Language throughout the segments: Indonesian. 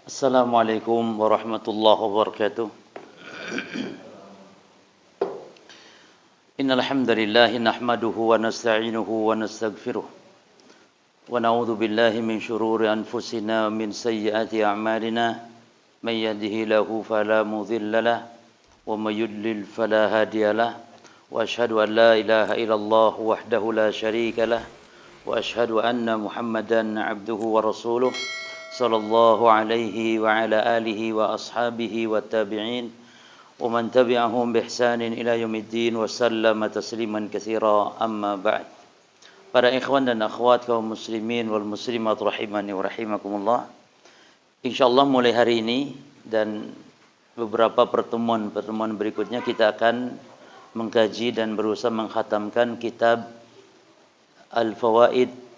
Assalamualaikum warahmatullahi wabarakatuh. Innal hamdalillah nahmaduhu wa nasta'inuhu wa nastaghfiruh. Wa na'udzu billahi min shururi anfusina wa min sayyiati a'malina. May yahdihillahu fala mudilla lahu wa may yudlil fala hadiya lahu. Wa asyhadu an la ilaha illallah wahdahu la syarika lahu wa asyhadu anna Muhammadan 'abduhu wa rasuluh. Sallallahu alaihi wa ala alihi wa ashabihi wa tabi'in wa man tabi'ahum bi ihsanin ila yaumiddin wa sallama tasliman katsira amma ba'd. Para ikhwan dan akhwat kaum muslimin wal muslimat rahimani wa rahimakumullah. Insyaallah mulai hari ini dan beberapa pertemuan berikutnya kita akan mengkaji dan berusaha mengkhatamkan kitab Al-Fawaid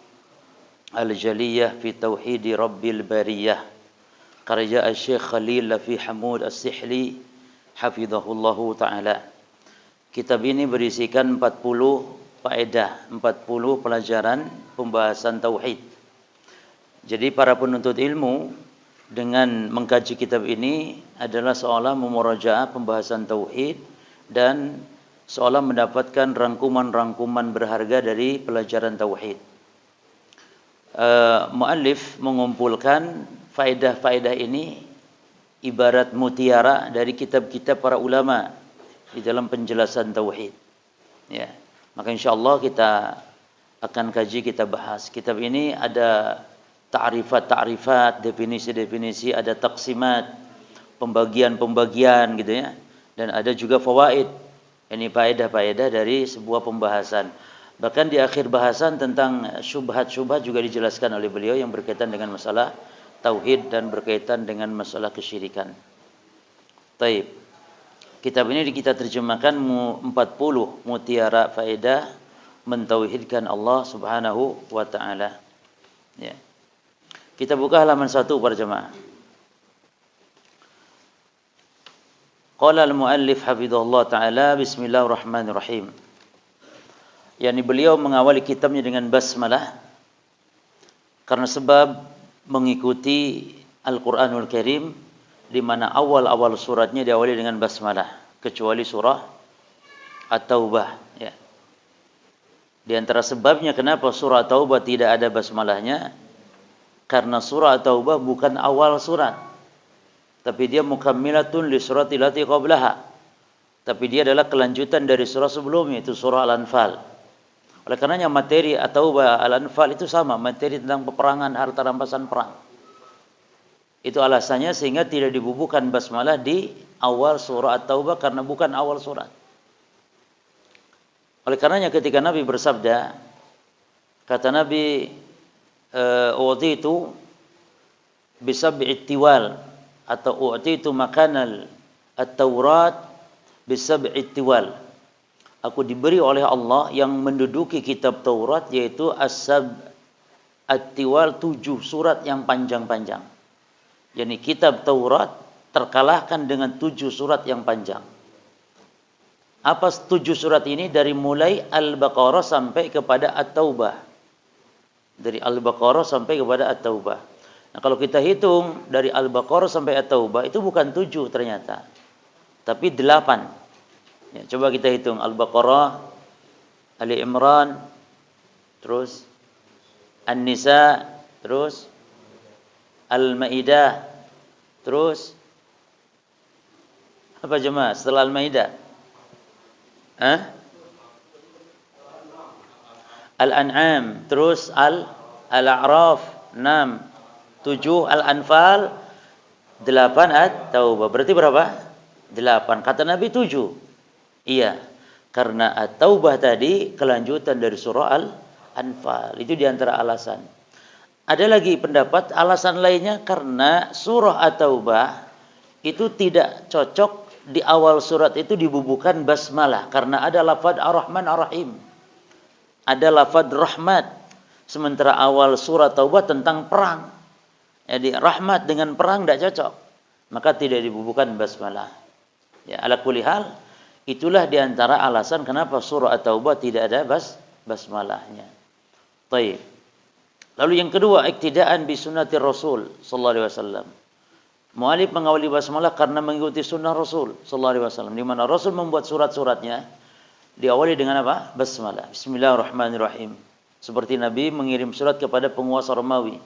Al-Jaliyah fi Tauhidi Rabbil Bariyah karya Syekh Khalil Lafi Hamud As-Sihli hafizahullahu ta'ala. Kitab ini berisikan 40 faedah, 40 pelajaran pembahasan tauhid. Jadi para penuntut ilmu dengan mengkaji kitab ini adalah seolah memurajaah pembahasan tauhid dan seolah mendapatkan rangkuman-rangkuman berharga dari pelajaran tauhid. Muallif mengumpulkan faedah-faedah ini ibarat mutiara dari kitab-kitab para ulama di dalam penjelasan tauhid. Ya, maka insyaallah kita akan kaji, kita bahas. Kitab ini ada ta'rifat, definisi-definisi, ada taksimat, pembagian-pembagian gitu ya. Dan ada juga fawaid. Ini faedah-faedah dari sebuah pembahasan. Bahkan di akhir bahasan tentang syubhat-syubhat juga dijelaskan oleh beliau yang berkaitan dengan masalah tauhid dan berkaitan dengan masalah kesyirikan. Taib. Kitab ini kita terjemahkan 40 mutiara faedah mentauhidkan Allah Subhanahu wa taala. Ya. Kita buka halaman 1 para jemaah. Qala al-muallif hafizahullah taala bismillahirrahmanirrahim. Yani beliau mengawali kitabnya dengan basmalah karena sebab mengikuti Al-Qur'anul Karim di mana awal-awal suratnya diawali dengan basmalah kecuali surah At-Taubah ya. Di antara sebabnya kenapa surah At-Taubah tidak ada basmalahnya karena surah At-Taubah bukan awal surat tapi dia mukammilatun li surati lati qablaha. Tapi dia adalah kelanjutan dari surah sebelumnya itu surah Al-Anfal. Oleh karenanya materi atau Al-Anfal itu sama, materi tentang peperangan, harta rampasan perang. Itu alasannya sehingga tidak dibubuhkan basmalah di awal surah At-Taubah karena bukan awal surat. Oleh karenanya ketika Nabi bersabda, kata Nabi, "U'titu bisab'i tiwal" atau "U'titu makanal at-Taurat bisab'i tiwal." Aku diberi oleh Allah yang menduduki kitab Taurat yaitu as-sab at-tiwal 7 surat yang panjang-panjang. Yani kitab Taurat terkalahkan dengan 7 surat yang panjang. Apa 7 surat ini? Dari mulai Al-Baqarah sampai kepada At-Taubah. Dari Al-Baqarah sampai kepada At-Taubah. Nah, kalau kita hitung dari Al-Baqarah sampai At-Taubah itu bukan 7 ternyata. Tapi 8. Ya, coba kita hitung Al-Baqarah, Ali Imran, terus An-Nisa, terus Al-Maidah, terus apa jemaah setelah Al-Maidah? Al-An'am, terus Al-A'raf, 6, 7 Al-Anfal, 8 At-Taubah. Berarti berapa? 8. Kata Nabi 7. Iya, karena At-Taubah tadi kelanjutan dari surah Al-Anfal. Itu diantara alasan. Ada lagi pendapat alasan lainnya karena surah At-Taubah itu tidak cocok di awal surat itu dibubuhkan basmalah karena ada lafaz Ar-Rahman Ar-Rahim. Ada lafaz rahmat. Sementara awal surat Taubah tentang perang. Jadi rahmat dengan perang tidak cocok. Maka tidak dibubuhkan basmalah. Ya, ala kulli hal itulah diantara alasan kenapa surah At-Taubah tidak ada basmalahnya. Baik. Lalu yang kedua, iktidaan bi sunnati Rasul sallallahu alaihi wasallam. Mu'allif mengawali basmalah karena mengikuti sunnah Rasul sallallahu alaihi wasallam, di mana Rasul membuat surat-suratnya diawali dengan apa? Basmalah. Bismillahirrahmanirrahim. Seperti Nabi mengirim surat kepada penguasa Romawi.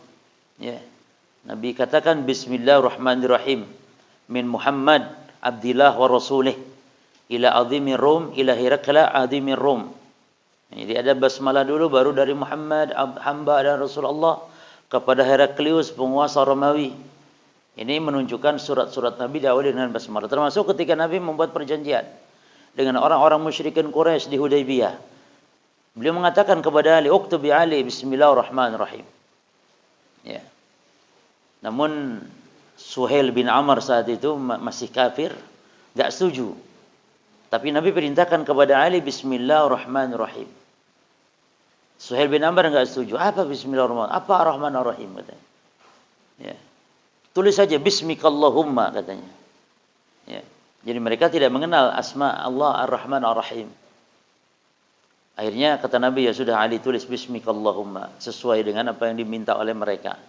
Ya. Nabi katakan Bismillahirrahmanirrahim. Min Muhammad Abdillah wa Rasulih ila azimir Rum ila Hirakla azimir Rum. Jadi ada basmalah dulu, baru dari Muhammad hamba dan Rasulullah kepada Heraklius penguasa Romawi. Ini menunjukkan surat-surat Nabi diawali dengan basmalah. Termasuk ketika Nabi membuat perjanjian dengan orang-orang musyrikin Quraisy di Hudaybiyah. Beliau mengatakan kepada Ali, "Uktubi Ali bismillahirrahmanirrahim." Ya. Namun Suhail bin Amr saat itu masih kafir, enggak setuju. Tapi Nabi perintahkan kepada Ali bismillahirrahmanirrahim. Suhail bin Amr enggak setuju. Apa bismillahirrahmanirrahim? Apa ar-rahmanir-rahim katanya. Ya. Tulis saja bismikallahumma katanya. Ya. Jadi mereka tidak mengenal asma Allah Ar-Rahman Ar-Rahim. Akhirnya kata Nabi, ya sudah Ali tulis bismikallahumma sesuai dengan apa yang diminta oleh mereka.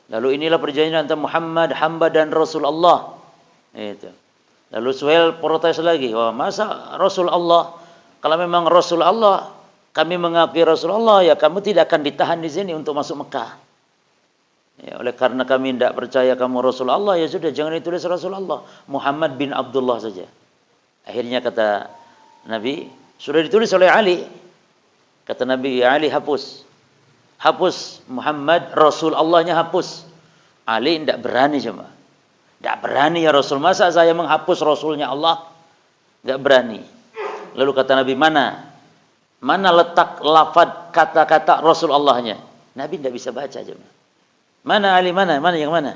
Lalu inilah perjanjian antara Muhammad hamba dan Rasul Allah. Itu. Lalu Suhail protes lagi, wah masa Rasul Allah? Kalau memang Rasul Allah, kami mengakui Rasul Allah, ya kamu tidak akan ditahan di sini untuk masuk Mekah. Ya, oleh karena kami tidak percaya kamu Rasul Allah, ya sudah jangan ditulis Rasul Allah, Muhammad bin Abdullah saja. Akhirnya kata Nabi, sudah ditulis oleh Ali. Kata Nabi, ya Ali hapus. Hapus Muhammad, Rasul Allahnya hapus. Ali tidak berani cuma. Tidak berani ya Rasul, masa saya menghapus Rasulnya Allah? Tidak berani. Lalu kata Nabi, mana letak lafaz kata-kata Rasul Allahnya? Nabi tidak bisa baca cuma. Mana Ali, mana yang mana?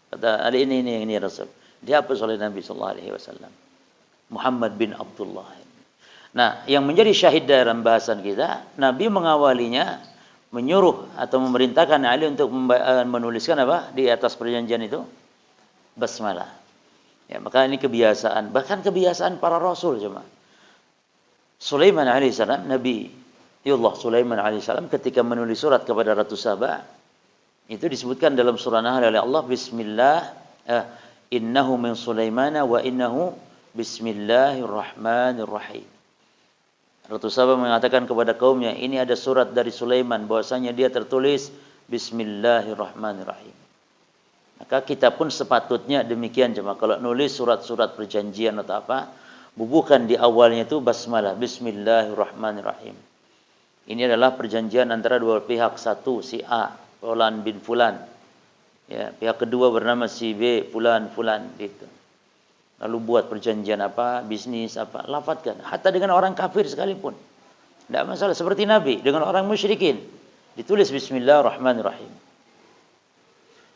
Kata Ali, ini Rasul. Dihapus oleh Nabi sallallahu alaihi wasallam. Muhammad bin Abdullah. Nah, yang menjadi syahid dalam bahasan kita, Nabi mengawalinya menyuruh atau memerintahkan Ali untuk menuliskan apa di atas perjanjian itu? Basmalah. Ya, maka ini kebiasaan, bahkan kebiasaan para rasul cuma. Sulaiman alaihissalam, Nabi Allah Sulaiman alaihissalam ketika menulis surat kepada Ratu Saba, itu disebutkan dalam surah Nahl oleh Allah, Bismillah, innahu min Sulaimana wa innahu bismillahirrahmanirrahim. Ratu Saba mengatakan kepada kaumnya, ini ada surat dari Sulaiman, bahwasanya dia tertulis bismillahirrahmanirrahim. Maka kita pun sepatutnya demikian jemaah. Kalau nulis surat-surat perjanjian atau apa, bubuhkan di awalnya itu basmalah, bismillahirrahmanirrahim. Ini adalah perjanjian antara dua pihak, satu si A Fulan bin Fulan, ya, pihak kedua bernama si B Fulan gitu. Lalu buat perjanjian apa, bisnis apa, lafadzkan. Hatta dengan orang kafir sekalipun, tidak masalah. Seperti Nabi dengan orang musyrikin, ditulis Bismillahirrahmanirrahim.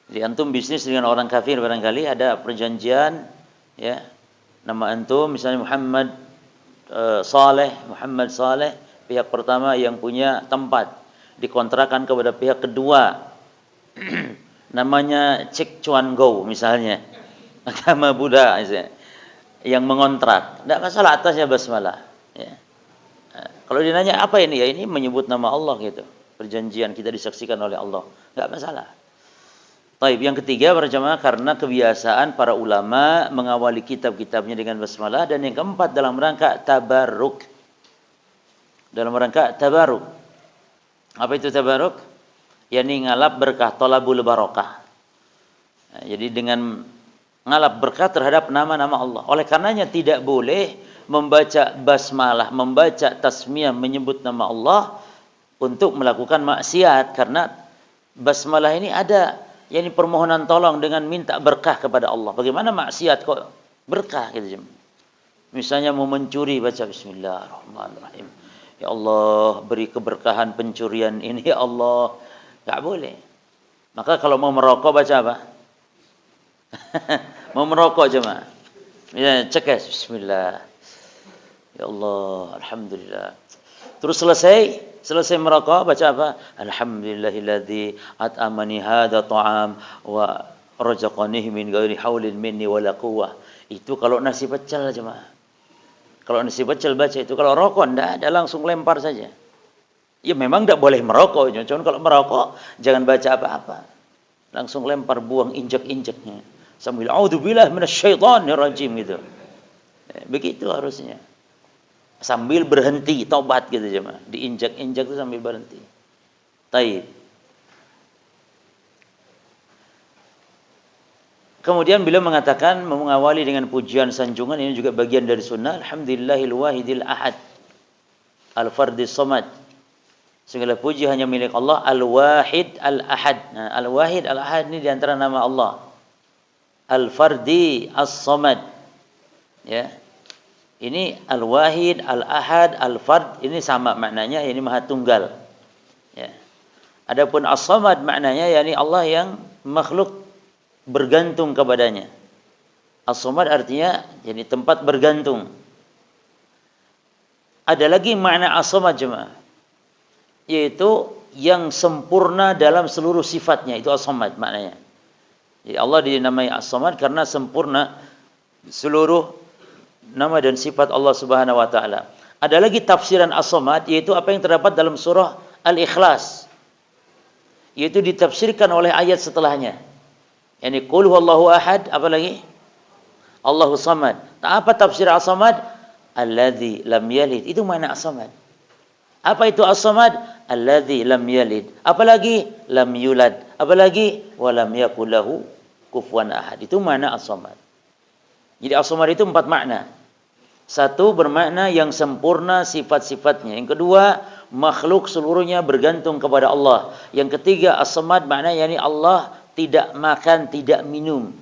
Jadi antum bisnis dengan orang kafir barangkali ada perjanjian, ya, nama antum misalnya Muhammad Saleh, pihak pertama yang punya tempat, dikontrakan kepada pihak kedua, namanya Cik Cuan Go misalnya, agama Buddha misalnya, yang mengontrak, tidak masalah atasnya basmalah. Ya. Kalau dinanya apa ini, ya ini menyebut nama Allah gitu, perjanjian kita disaksikan oleh Allah, tidak masalah. Taib, yang ketiga para jamaah, karena kebiasaan para ulama mengawali kitab-kitabnya dengan basmalah, dan yang keempat dalam rangka tabarruk. Apa itu tabarruk? Yani ngalap berkah, thalabul barakah. Nah, jadi dengan ngalap berkah terhadap nama-nama Allah. Oleh karenanya tidak boleh membaca basmalah, membaca tasmiyah menyebut nama Allah untuk melakukan maksiat, karena basmalah ini ada yakni permohonan tolong dengan minta berkah kepada Allah. Bagaimana maksiat kok berkah gitu. Misalnya mau mencuri, baca bismillahirrahmanirrahim. Ya Allah, beri keberkahan pencurian ini ya Allah. Enggak boleh. Maka kalau mau merokok baca apa? Mau merokok jemaah. Ya, cekes bismillah. Ya Allah, alhamdulillah. Terus selesai merokok baca apa? Alhamdulillahilladzi at'amani hadza ta'am wa razaqani min ghairi haulin minni wala quwwah. Itu kalau nasi pecel jemaah. Kalau nasi pecel baca itu, kalau rokok enggak ada, langsung lempar saja. Ya memang enggak boleh merokok, cuma kalau merokok jangan baca apa-apa. Langsung lempar, buang, injek-injeknya. sambil a'udzubillah minasyaitonir rajim gitu. Begitu harusnya. Sambil berhenti tobat gitu jemaah. Diinjak-injak itu sambil berhenti. Taib. Kemudian beliau mengatakan mengawali dengan pujian sanjungan, ini juga bagian dari sunnah. Alhamdulillahil wahidil ahad al-fardis somad. Segala puji hanya milik Allah, al-wahid al-ahad. Nah, al-wahid al-ahad ini diantara nama Allah. Al-fardi as-somad. Ya. Ini al-wahid, al-ahad, al-fard ini sama maknanya, ini maha tunggal. Ya. Adapun as-somad maknanya yakni Allah yang makhluk bergantung kepadanya. As-somad artinya jadi tempat bergantung. Ada lagi makna as-somad jemaah, yaitu yang sempurna dalam seluruh sifatnya, itu as-somad maknanya. Jadi Allah dinamai as-somad karena sempurna seluruh nama dan sifat Allah Subhanahu wa taala. Ada lagi tafsiran as-somad, yaitu apa yang terdapat dalam surah Al-Ikhlas, yaitu ditafsirkan oleh ayat setelahnya. Yani qul huwallahu ahad, apa lagi? Allahu samad. Apa tafsir as-samad? Alladzi lam yalid. Itu makna as-samad. Apa itu as-samad? Alladzi lam yalid. Apalagi lam yulad. Apalagi wa lam yakul lahu kufuwan ahad. Itu makna as-samad. Jadi as-samad itu 4 makna. Satu, bermakna yang sempurna sifat-sifatnya. Yang kedua, makhluk seluruhnya bergantung kepada Allah. Yang ketiga, as-samad makna yakni Allah tidak makan, tidak minum.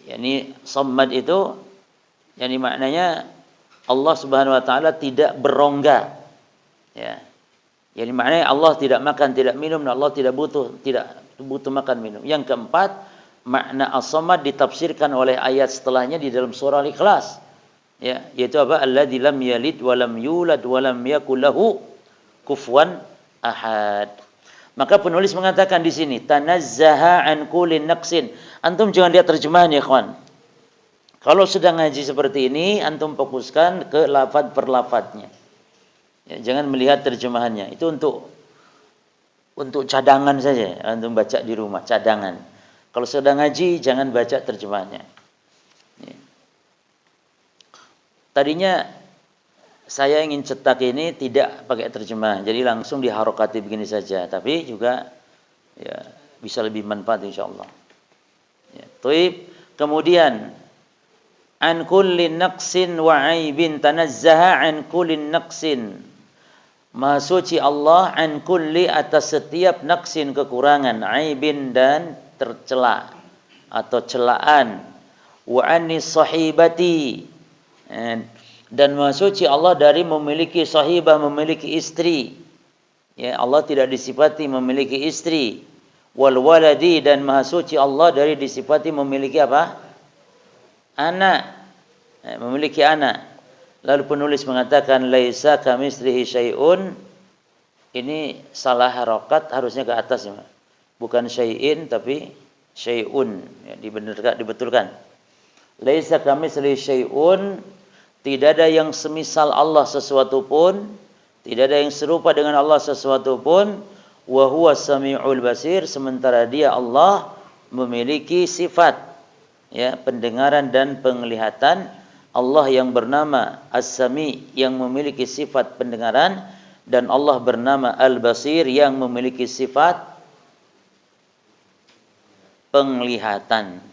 Yani samad itu yani maknanya Allah Subhanahu wa taala tidak berongga. Ya. Yani maknanya Allah tidak makan, tidak minum, dan Allah tidak butuh makan minum. Yang keempat, makna as-samad ditafsirkan oleh ayat setelahnya di dalam surah Al-Ikhlas. Ya, yaitu apa? Alladzi lam yalid wa lam yulad wa lam yakul lahu kufuwan ahad. Maka penulis mengatakan di sini, tanazzaha an kullin naqsin. Antum jangan lihat terjemahan ya, kawan. Kalau sedang ngaji seperti ini, antum fokuskan ke lafaz per lafaznya. Ya, jangan melihat terjemahannya. Itu untuk cadangan saja, antum baca di rumah, cadangan. Kalau sedang ngaji, jangan baca terjemahannya. Ya. Tadinya saya ingin cetak ini tidak pakai terjemahan, jadi langsung diharokati begini saja. Tapi juga ya, bisa lebih manfaat insyaallah. Ya, Taib. Kemudian an kulli naqsin wa aibin, tanazzaha an kulli naqsin. Maha suci Allah an kulli, atas setiap naqsin, kekurangan, aibin dan tercela atau celaan, wa anis sahibati, dan maha suci Allah dari memiliki sahibah, memiliki istri. Ya, Allah tidak disifati memiliki istri. Wal waladi, dan maha suci Allah dari disifati memiliki apa? Anak. Ya, memiliki anak. Lalu penulis mengatakan laisa kamitslihi syai'un. Ini salah harokat, harusnya ke atas ya. Bukan syai'in tapi syai'un. Ya, dibetulkan. Laisa kamitslihi syai'un. Tidak ada yang semisal Allah sesuatu pun, tidak ada yang serupa dengan Allah sesuatu pun. Wa huwa samiul basir, sementara dia Allah memiliki sifat ya, pendengaran dan penglihatan. Allah yang bernama As-Sami yang memiliki sifat pendengaran, dan Allah bernama Al-Basir yang memiliki sifat penglihatan.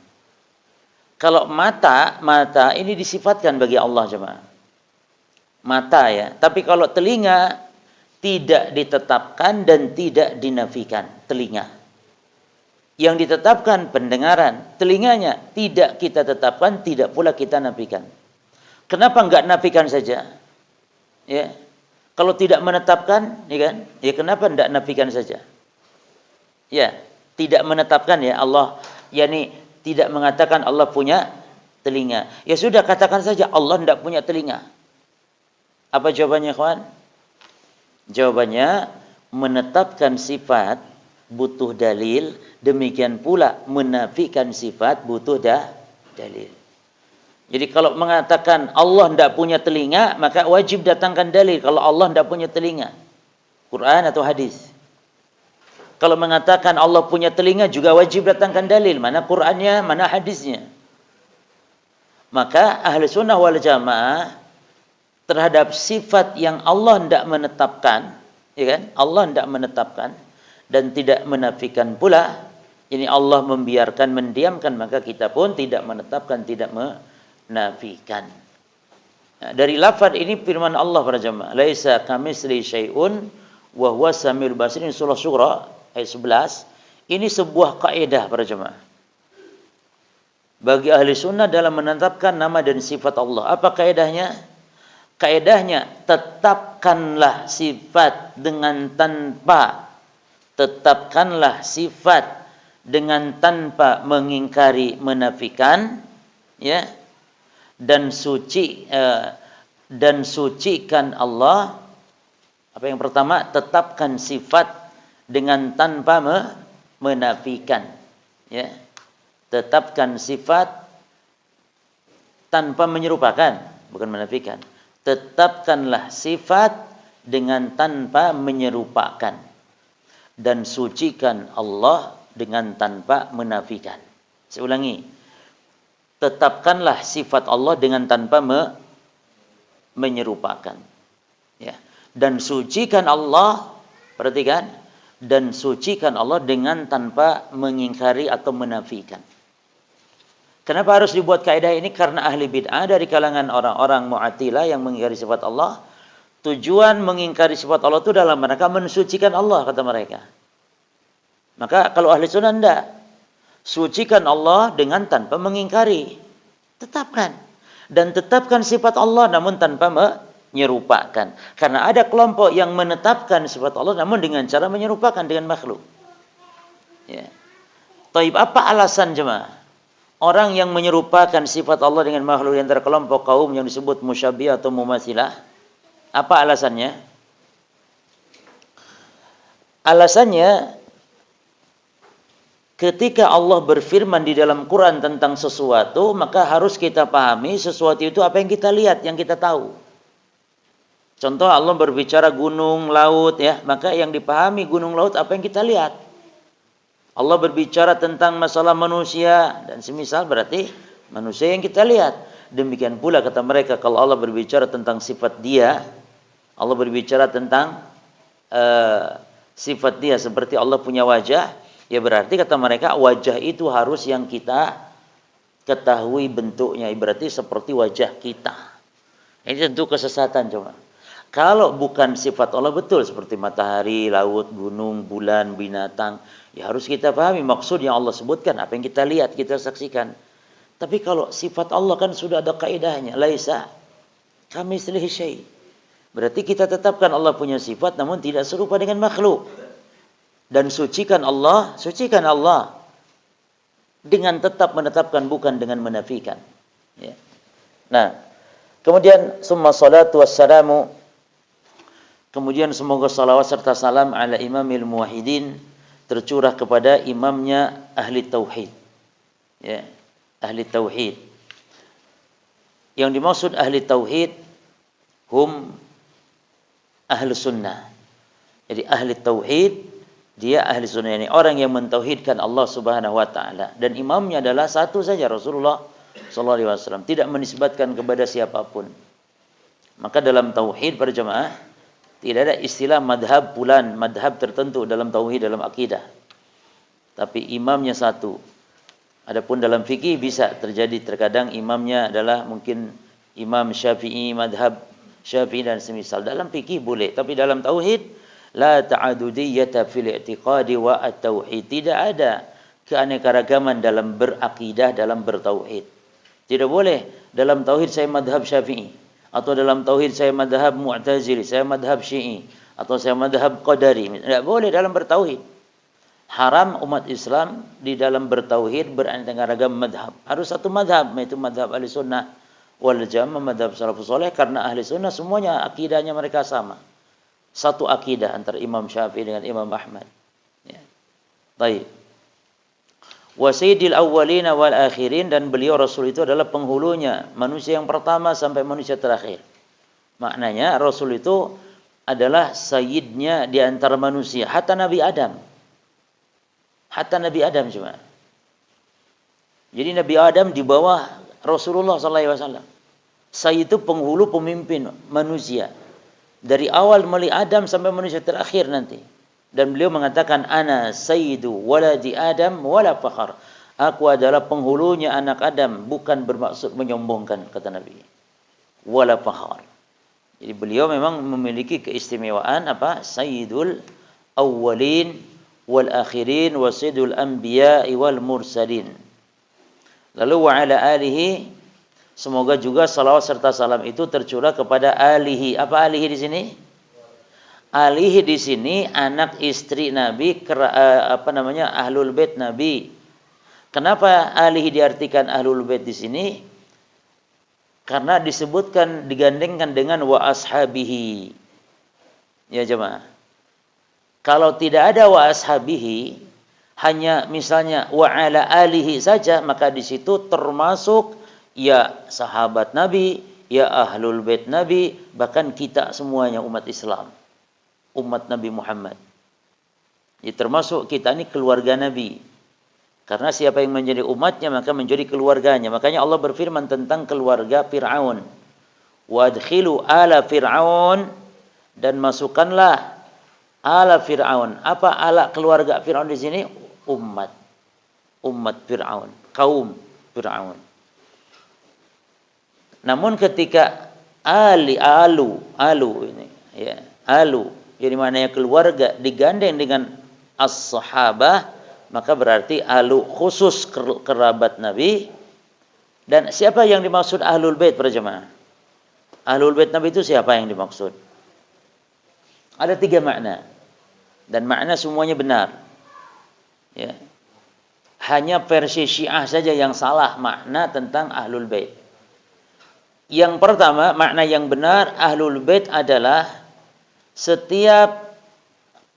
Kalau mata ini disifatkan bagi Allah jemaah. Mata ya. Tapi kalau telinga tidak ditetapkan dan tidak dinafikan. Telinga. Yang ditetapkan pendengaran. Telinganya tidak kita tetapkan, tidak pula kita nafikan. Kenapa enggak nafikan saja? Ya. Kalau tidak menetapkan, ya kan? Ya kenapa enggak nafikan saja? Ya, tidak menetapkan ya Allah, yakni tidak mengatakan Allah punya telinga. Ya sudah, katakan saja Allah tidak punya telinga. Apa jawabannya, kawan? Jawabannya, menetapkan sifat butuh dalil, demikian pula menafikan sifat butuh dalil. Jadi kalau mengatakan Allah tidak punya telinga, maka wajib datangkan dalil kalau Allah tidak punya telinga. Quran atau hadis. Kalau mengatakan Allah punya telinga juga wajib datangkan dalil, mana Qur'annya, mana hadisnya. Maka ahli sunnah wal jamaah terhadap sifat yang Allah tidak menetapkan, ya kan? Allah tidak menetapkan dan tidak menafikan pula. Ini Allah membiarkan, mendiamkan, maka kita pun tidak menetapkan, tidak menafikan. Nah, dari lafaz ini firman Allah para jamaah, laisa kamitsli syai'un wa huwa samiul basir, surah Syura ayat 11. Ini sebuah kaidah para jemaah bagi ahli sunnah dalam menetapkan nama dan sifat Allah. Apa kaidahnya? Kaidahnya, tetapkanlah sifat dengan tanpa mengingkari, menafikan, ya, dan sucikan Allah. Apa yang pertama? Tetapkan sifat dengan tanpa menafikan, ya. Tetapkan sifat tanpa menyerupakan, bukan menafikan. Tetapkanlah sifat dengan tanpa menyerupakan, dan sucikan Allah dengan tanpa menafikan. Saya ulangi. Tetapkanlah sifat Allah dengan tanpa menyerupakan, ya. Dan sucikan Allah, perhatikan, dan sucikan Allah dengan tanpa mengingkari atau menafikan. Kenapa harus dibuat kaidah ini? Karena ahli bid'ah dari kalangan orang-orang Mu'attilah yang mengingkari sifat Allah, tujuan mengingkari sifat Allah itu dalam rangka mensucikan Allah, kata mereka. Maka kalau ahli sunnah enggak, sucikan Allah dengan tanpa mengingkari, tetapkan, dan tetapkan sifat Allah namun tanpa menyerupakan. Karena ada kelompok yang menetapkan sifat Allah namun dengan cara menyerupakan dengan makhluk. Ya. Taib, apa alasan jemaah? Orang yang menyerupakan sifat Allah dengan makhluk di antara kelompok kaum yang disebut musyabbihah atau mumatsilah, apa alasannya? Alasannya, ketika Allah berfirman di dalam Quran tentang sesuatu, maka harus kita pahami sesuatu itu apa yang kita lihat, yang kita tahu. Contoh, Allah berbicara gunung, laut, ya, maka yang dipahami gunung, laut apa yang kita lihat. Allah berbicara tentang masalah manusia dan semisal, berarti manusia yang kita lihat. Demikian pula kata mereka, kalau Allah berbicara tentang sifat Dia, Allah berbicara tentang sifat Dia seperti Allah punya wajah, ya berarti kata mereka wajah itu harus yang kita ketahui bentuknya, berarti seperti wajah kita. Ini tentu kesesatan coba. Kalau bukan sifat Allah betul seperti matahari, laut, gunung, bulan, binatang, ya harus kita pahami maksud yang Allah sebutkan, apa yang kita lihat, kita saksikan. Tapi kalau sifat Allah kan sudah ada kaidahnya, laisa kamitslihi syai'. Berarti kita tetapkan Allah punya sifat namun tidak serupa dengan makhluk. Dan sucikan Allah dengan tetap menetapkan, bukan dengan menafikan. Ya. Nah, kemudian summa salatu wassalamu, kemudian semoga salawat serta salam ala imamil muwahhidin, tercurah kepada imamnya ahli tauhid. Ya, ahli tauhid. Yang dimaksud ahli tauhid hum ahli sunnah. Jadi ahli tauhid, dia ahli sunnah, ini orang yang mentauhidkan Allah Subhanahu wa taala, dan imamnya adalah satu saja, Rasulullah sallallahu alaihi wasallam, tidak menisbatkan kepada siapapun. Maka dalam tauhid para jemaah tidak ada istilah madhab bulan, madhab tertentu dalam tauhid, dalam akidah. Tapi imamnya satu. Adapun dalam fikih bisa terjadi terkadang imamnya adalah mungkin imam Syafi'i, madhab Syafi'i dan semisal. Dalam fikih boleh, tapi dalam tauhid la ta'adudiyyata fil i'tiqadi wa at-tauhid. Tidak ada keanekaragaman dalam berakidah, dalam bertauhid. Tidak boleh dalam tauhid saya madhab Syafi'i, atau dalam tauhid saya madhab Mu'tazili, saya madhab Syi'i, atau saya madhab Qadari. Tidak boleh dalam bertauhid. Haram umat Islam di dalam bertauhid beraneka ragam madhab. Harus satu madhab, yaitu madhab ahli sunnah wal jamaah, madhab salafus soleh. Karena ahli sunnah semuanya akidahnya mereka sama. Satu akidah antara Imam Syafi'i dengan Imam Ahmad. Ya. Baik. Wa sayyidil awwalina wal akhirin, dan beliau Rasul itu adalah penghulunya, manusia yang pertama sampai manusia terakhir. Maknanya Rasul itu adalah sayyidnya di antara manusia, hatta Nabi Adam. Hatta Nabi Adam cuma. Jadi Nabi Adam di bawah Rasulullah SAW. Saya itu penghulu pemimpin manusia. Dari awal mulai Adam sampai manusia terakhir nanti. Dan beliau mengatakan, Ana sayyidu waladi Adam wala fakhar. Aku adalah penghulunya anak Adam, bukan bermaksud menyombongkan, kata Nabi. Wala fakhar. Jadi beliau memang memiliki keistimewaan apa? Sayyidul awwalin wal akhirin wa sayyidul anbiya wal mursalin. Lalu wa ala alihi, semoga juga salawat serta salam itu tercurah kepada alihi. Apa alihi di sini? Alihi di sini anak istri Nabi, ahlul bait Nabi. Kenapa alihi diartikan ahlul bait di sini? Karena disebutkan digandengkan dengan wa ashabihi. Ya jemaah. Kalau tidak ada wa ashabihi, hanya misalnya wa ala alihi saja, maka di situ termasuk ya sahabat Nabi, ya ahlul bait Nabi, bahkan kita semuanya umat Islam, umat Nabi Muhammad. Ya, termasuk kita ini keluarga Nabi. Karena siapa yang menjadi umatnya maka menjadi keluarganya. Makanya Allah berfirman tentang keluarga Fir'aun. Wadkhilu ala Fir'aun, dan masukkanlah ala Fir'aun. Apa ala keluarga Fir'aun di sini? Umat Fir'aun, kaum Fir'aun. Namun ketika alu ini ya, alu jadi maknanya keluarga digandeng dengan as-sahabah, maka berarti alu khusus kerabat Nabi. Dan siapa yang dimaksud ahlul bait para jemaah? Ahlul bait Nabi itu siapa yang dimaksud? Ada 3 makna. Dan makna semuanya benar. Ya. Hanya versi Syiah saja yang salah makna tentang ahlul bait. Yang pertama, makna yang benar ahlul bait adalah setiap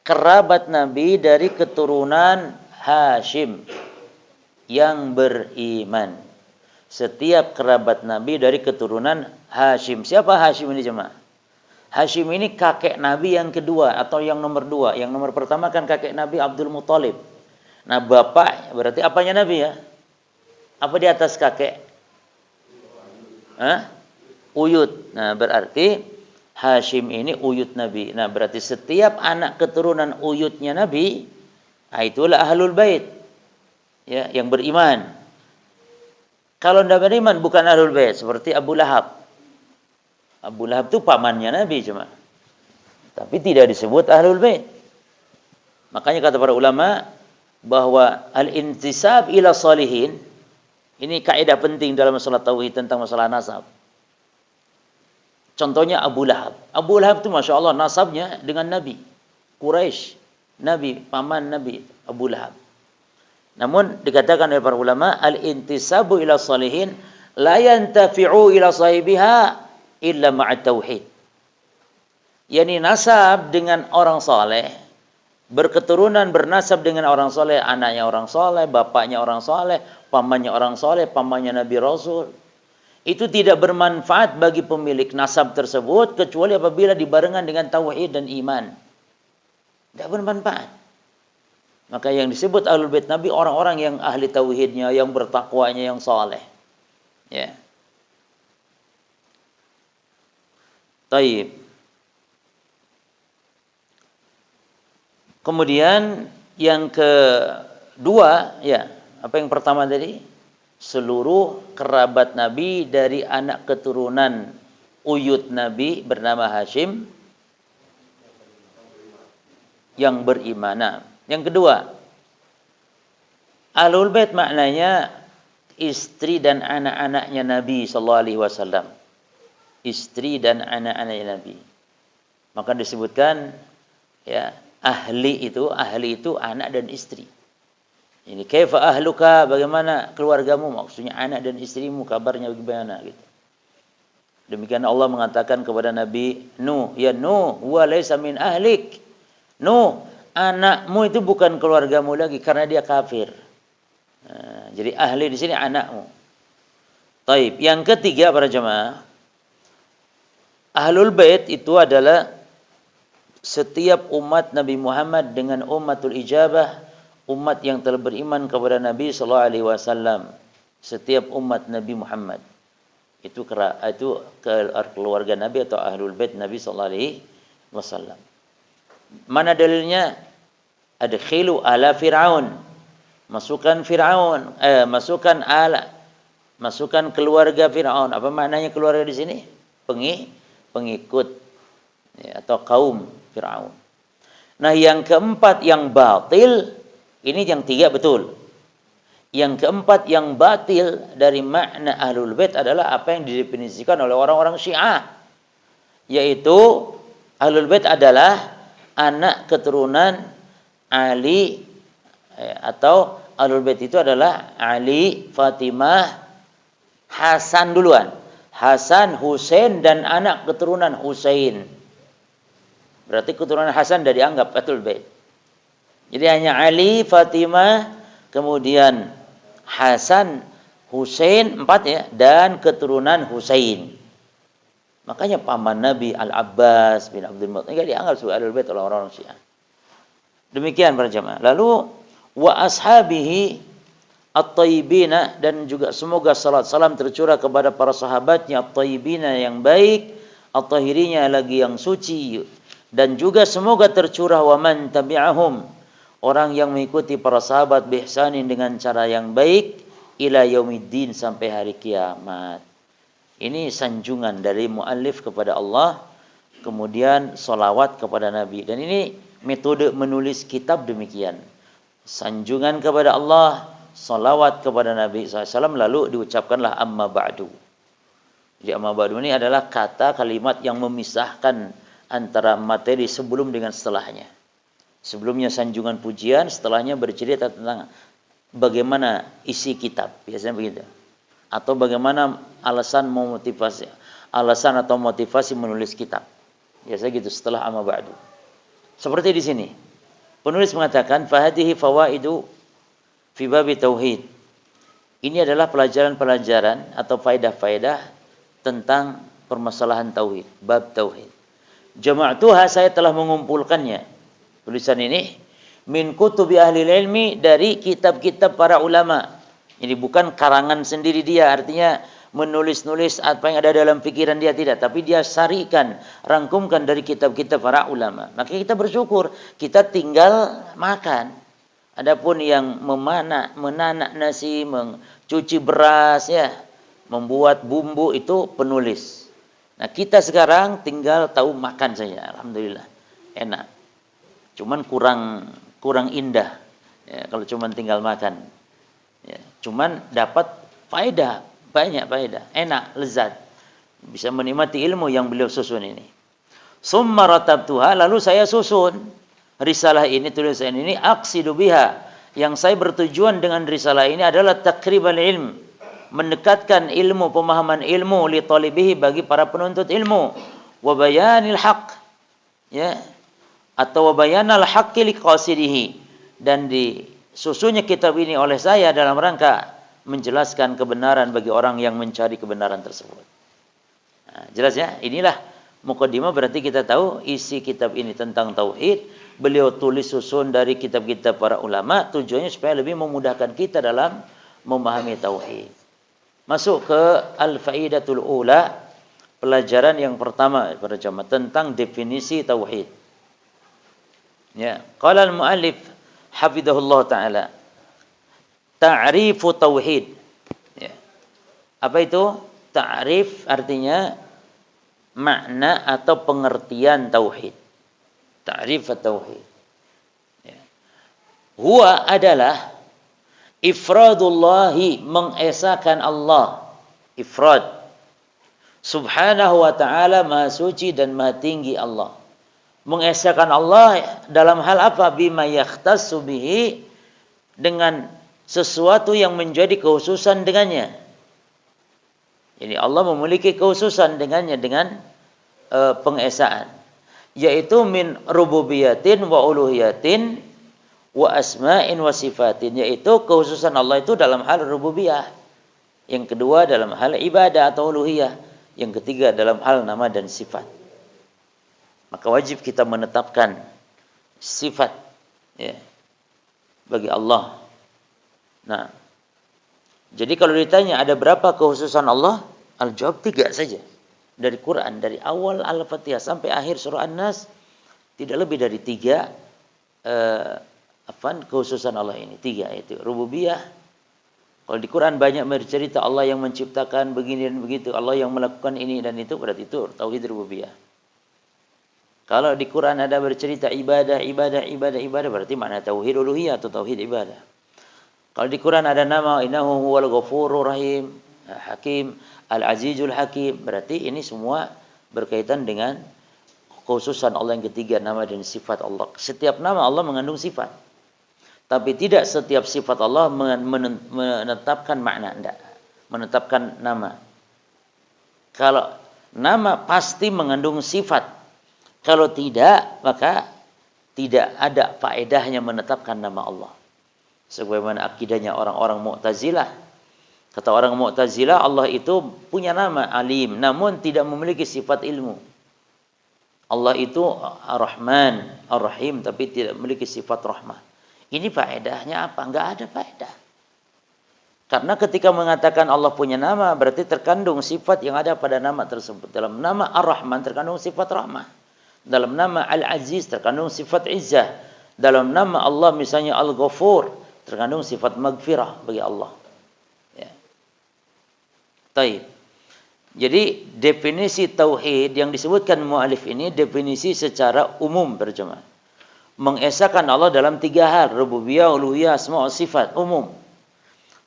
kerabat Nabi dari keturunan Hashim yang beriman. Setiap kerabat Nabi dari keturunan Hashim. Siapa Hashim ini jemaah? Hashim ini kakek Nabi yang kedua atau yang nomor 2. Yang nomor pertama kan kakek Nabi Abdul Muthalib. Nah bapak berarti apanya Nabi ya? Apa di atas kakek? Hah? Uyut. Nah berarti Hashim ini uyut Nabi. Nah berarti setiap anak keturunan uyutnya Nabi, nah, itulah ahlul bait. Ya, yang beriman. Kalau tidak beriman bukan ahlul bait, seperti Abu Lahab. Abu Lahab itu pamannya Nabi cuma. Tapi tidak disebut ahlul bait. Makanya kata para ulama bahwa al-intisab ila salihin, ini kaidah penting dalam masalah tauhid tentang masalah nasab. Contohnya Abu Lahab. Abu Lahab itu Masya Allah nasabnya dengan Nabi. Quraisy. Nabi, paman Nabi, Abu Lahab. Namun dikatakan oleh para ulama, al-intisabu ila salihin la yantafi'u ila sahibiha illa ma'at tauhid. Yani nasab dengan orang saleh, berketurunan bernasab dengan orang saleh, anaknya orang saleh, bapaknya orang saleh, pamannya orang saleh, pamannya Nabi Rasul. Itu tidak bermanfaat bagi pemilik nasab tersebut kecuali apabila dibarengan dengan tauhid dan iman. Tidak bermanfaat. Maka yang disebut ahlul bait Nabi orang-orang yang ahli tauhidnya, yang bertakwanya, yang saleh. Ya. Taib. Kemudian yang kedua, ya, apa yang pertama tadi? Seluruh kerabat Nabi dari anak keturunan uyut Nabi bernama Hashim yang beriman. Nah, yang kedua, ahlul bait maknanya istri dan anak-anaknya Nabi sallallahu alaihi wasallam. Istri dan anak-anaknya Nabi. Maka disebutkan ya, ahli itu anak dan istri. Ini kaifa ahluka, bagaimana keluargamu, maksudnya anak dan istrimu, kabarnya bagaimana gitu. Demikian Allah mengatakan kepada Nabi Nuh, ya Nuh, huwa laisa min ahlik. Nuh, anakmu itu bukan keluargamu lagi karena dia kafir. Nah, jadi ahli di sini anakmu. Taib. Yang ketiga para jemaah, ahlul bait itu adalah setiap umat Nabi Muhammad dengan ummatul ijabah, umat yang telah beriman kepada Nabi sallallahu alaihi wasallam, setiap umat Nabi Muhammad. Itu keluarga Nabi atau ahlul bait Nabi sallallahu alaihi wasallam. Mana dalilnya? Adkhilu ala Fir'aun. Masukkan Fir'aun, masukkan keluarga Fir'aun. Apa maknanya keluarga di sini? Pengikut ya, atau kaum Fir'aun. Nah, yang keempat yang batil, ini yang tiga betul. Yang keempat yang batil dari makna ahlul bait adalah apa yang didefinisikan oleh orang-orang Syiah, yaitu ahlul bait adalah anak keturunan Ali, atau ahlul bait itu adalah Ali, Fatimah, Hasan duluan. Hasan, Husain, dan anak keturunan Husain. Berarti keturunan Hasan sudah dianggap ahlul bait. Jadi hanya Ali, Fatimah, kemudian Hasan, Husain, 4 ya, dan keturunan Husain. Makanya paman Nabi Al-Abbas bin Abdul Muttalib enggak dianggap sebagai ahlul bait oleh orang-orang Syiah. Demikian para jemaah. Lalu wa ashabihi at-thayyibina, dan juga semoga salat salam tercurah kepada para sahabatnya at-thayyibina yang baik, at-tahirinya lagi yang suci, dan juga semoga tercurah wa man tabi'ahum, orang yang mengikuti para sahabat bihsanin dengan cara yang baik ila yaumiddin, sampai hari kiamat. Ini sanjungan dari muallif kepada Allah, kemudian salawat kepada Nabi. Dan ini metode menulis kitab demikian. Sanjungan kepada Allah, salawat kepada Nabi SAW, lalu diucapkanlah amma ba'du. Jadi amma ba'du ini adalah kata kalimat yang memisahkan antara materi sebelum dengan setelahnya. Sebelumnya sanjungan pujian, setelahnya bercerita tentang bagaimana isi kitab. Biasanya begitu. Atau bagaimana alasan atau motivasi menulis kitab. Biasanya gitu setelah amma ba'du. Seperti di sini. Penulis mengatakan fahadihi fawaidu fi babi tauhid. Ini adalah pelajaran-pelajaran atau faedah-faedah tentang permasalahan tauhid, bab tauhid. Jama'tuha, saya telah mengumpulkannya. Tulisan ini min kutubi ahli ilmi, dari kitab-kitab para ulama. Ini bukan karangan sendiri dia, artinya menulis-nulis apa yang ada dalam pikiran dia, tidak, tapi dia sarikan, rangkumkan dari kitab-kitab para ulama. Maka kita bersyukur, kita tinggal makan. Adapun yang menanak nasi, mencuci beras ya, membuat bumbu, itu penulis. Nah, kita sekarang tinggal tahu makan saja. Alhamdulillah, enak. Cuman kurang indah ya, kalau cuman tinggal makan. Ya, cuman dapat faedah, banyak faedah, enak, lezat. Bisa menikmati ilmu yang beliau susun ini. Summa ratabtuha, lalu saya susun risalah ini, tulisan ini, aqsidu biha, yang saya bertujuan dengan risalah ini adalah takribal ilm, mendekatkan ilmu, pemahaman ilmu, li talibihi, bagi para penuntut ilmu, wa bayanil haq, ya, atau wa bayanal haqqi li qasidihi, dan disusunnya kitab ini oleh saya dalam rangka menjelaskan kebenaran bagi orang yang mencari kebenaran tersebut. Nah, jelas ya, inilah muqaddimah, berarti kita tahu isi kitab ini tentang tauhid. Beliau tulis susun dari kitab-kitab para ulama, tujuannya supaya lebih memudahkan kita dalam memahami tauhid. Masuk ke al-faidatul ula, pelajaran yang pertama para jamaah tentang definisi tauhid. Ya, qala al-muallif hafizahullah taala, ta'rifu tauhid. Ya. Apa itu? Ta'rif artinya makna atau pengertian tauhid. Ta'rif tauhid. Ya. Huwa adalah ifradullahi, mengesakan Allah. Ifrad. Subhanahu wa ta'ala, maha suci dan maha tinggi Allah. Mengesakan Allah dalam hal apa? Bima yakhtassu bihi, dengan sesuatu yang menjadi kekhususan dengannya. Jadi Allah memiliki kekhususan dengannya dengan pengesaan, yaitu min rububiyatin wa uluhiyatin wa asma'in wa sifatin, yaitu kekhususan Allah itu dalam hal rububiyah, yang kedua dalam hal ibadah atau uluhiyah, yang ketiga dalam hal nama dan sifat. Maka wajib kita menetapkan sifat, ya, bagi Allah. Nah, jadi kalau ditanya ada berapa kekhususan Allah, al-jawab 3 saja. Dari Quran, dari awal Al-Fatihah sampai akhir surah An-Nas, tidak lebih dari 3 kekhususan Allah ini. 3 itu rububiyah. Kalau di Quran banyak bercerita Allah yang menciptakan begini dan begitu, Allah yang melakukan ini dan itu, berarti itu tauhid rububiyah. Kalau di Quran ada bercerita ibadah, berarti makna tauhid uluhiyah atau tauhid ibadah. Kalau di Quran ada nama innahu huwal ghafurur rahim, hakim, al-azizul hakim, berarti ini semua berkaitan dengan kekhususan Allah yang ketiga, nama dan sifat Allah. Setiap nama Allah mengandung sifat. Tapi tidak setiap sifat Allah menetapkan makna, enggak. Menetapkan nama. Kalau nama pasti mengandung sifat. Kalau tidak, maka tidak ada faedahnya menetapkan nama Allah. Sebagaimana akidahnya orang-orang Mu'tazilah. Kata orang Mu'tazilah, Allah itu punya nama Alim, namun tidak memiliki sifat ilmu. Allah itu Ar-Rahman, Ar-Rahim, tapi tidak memiliki sifat rahmah. Ini faedahnya apa? Enggak ada faedah. Karena ketika mengatakan Allah punya nama, berarti terkandung sifat yang ada pada nama tersebut. Dalam nama Ar-Rahman terkandung sifat rahmah. Dalam nama Al-Aziz terkandung sifat izzah. Dalam nama Allah misalnya Al-Ghafur terkandung sifat maghfirah bagi Allah. Ya. Taib. Jadi definisi tauhid yang disebutkan mu'alif ini definisi secara umum berjemaah. Mengesahkan Allah dalam 3 hal, rububiyah, uluhiyah, asma wa sifat, umum.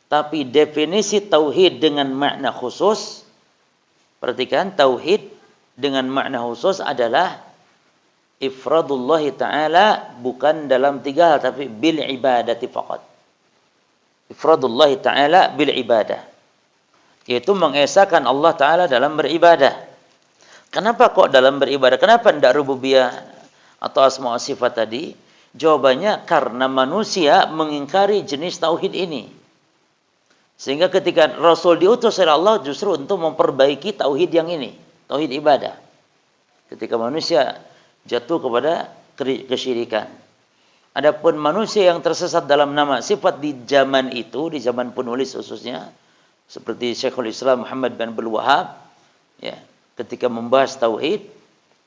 Tapi definisi tauhid dengan makna khusus, perhatikan, tauhid dengan makna khusus adalah ifradullah ta'ala bukan dalam 3 hal, tapi bil ibadati faqat. Ifradullah ta'ala bil ibadah. Yaitu mengesahkan Allah Ta'ala dalam beribadah. Kenapa kok dalam beribadah? Kenapa tidak rububiyah atau asma wa sifat tadi? Jawabannya karena manusia mengingkari jenis tauhid ini. Sehingga ketika Rasul diutus oleh Allah justru untuk memperbaiki tauhid yang ini, tauhid ibadah. Ketika manusia jatuh kepada kesyirikan. Adapun manusia yang tersesat dalam nama sifat di zaman itu, di zaman penulis khususnya, seperti Syekhul Islam Muhammad bin Abdul Wahhab, ya, ketika membahas tauhid,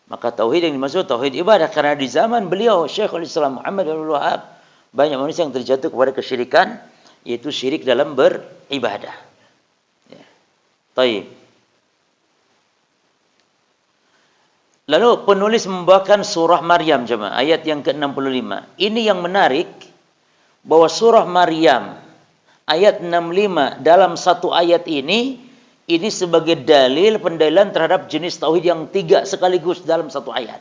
maka tauhid yang dimaksud tauhid ibadah, karena di zaman beliau Syekhul Islam Muhammad bin Abdul Wahhab banyak manusia yang terjatuh kepada kesyirikan, yaitu syirik dalam beribadah. Ya. Taib. Lalu penulis membawakan surah Maryam jemaah, ayat yang ke-65. Ini yang menarik, bahwa surah Maryam ayat 65 dalam satu ayat ini sebagai dalil pendalilan terhadap jenis tauhid yang 3 sekaligus dalam satu ayat.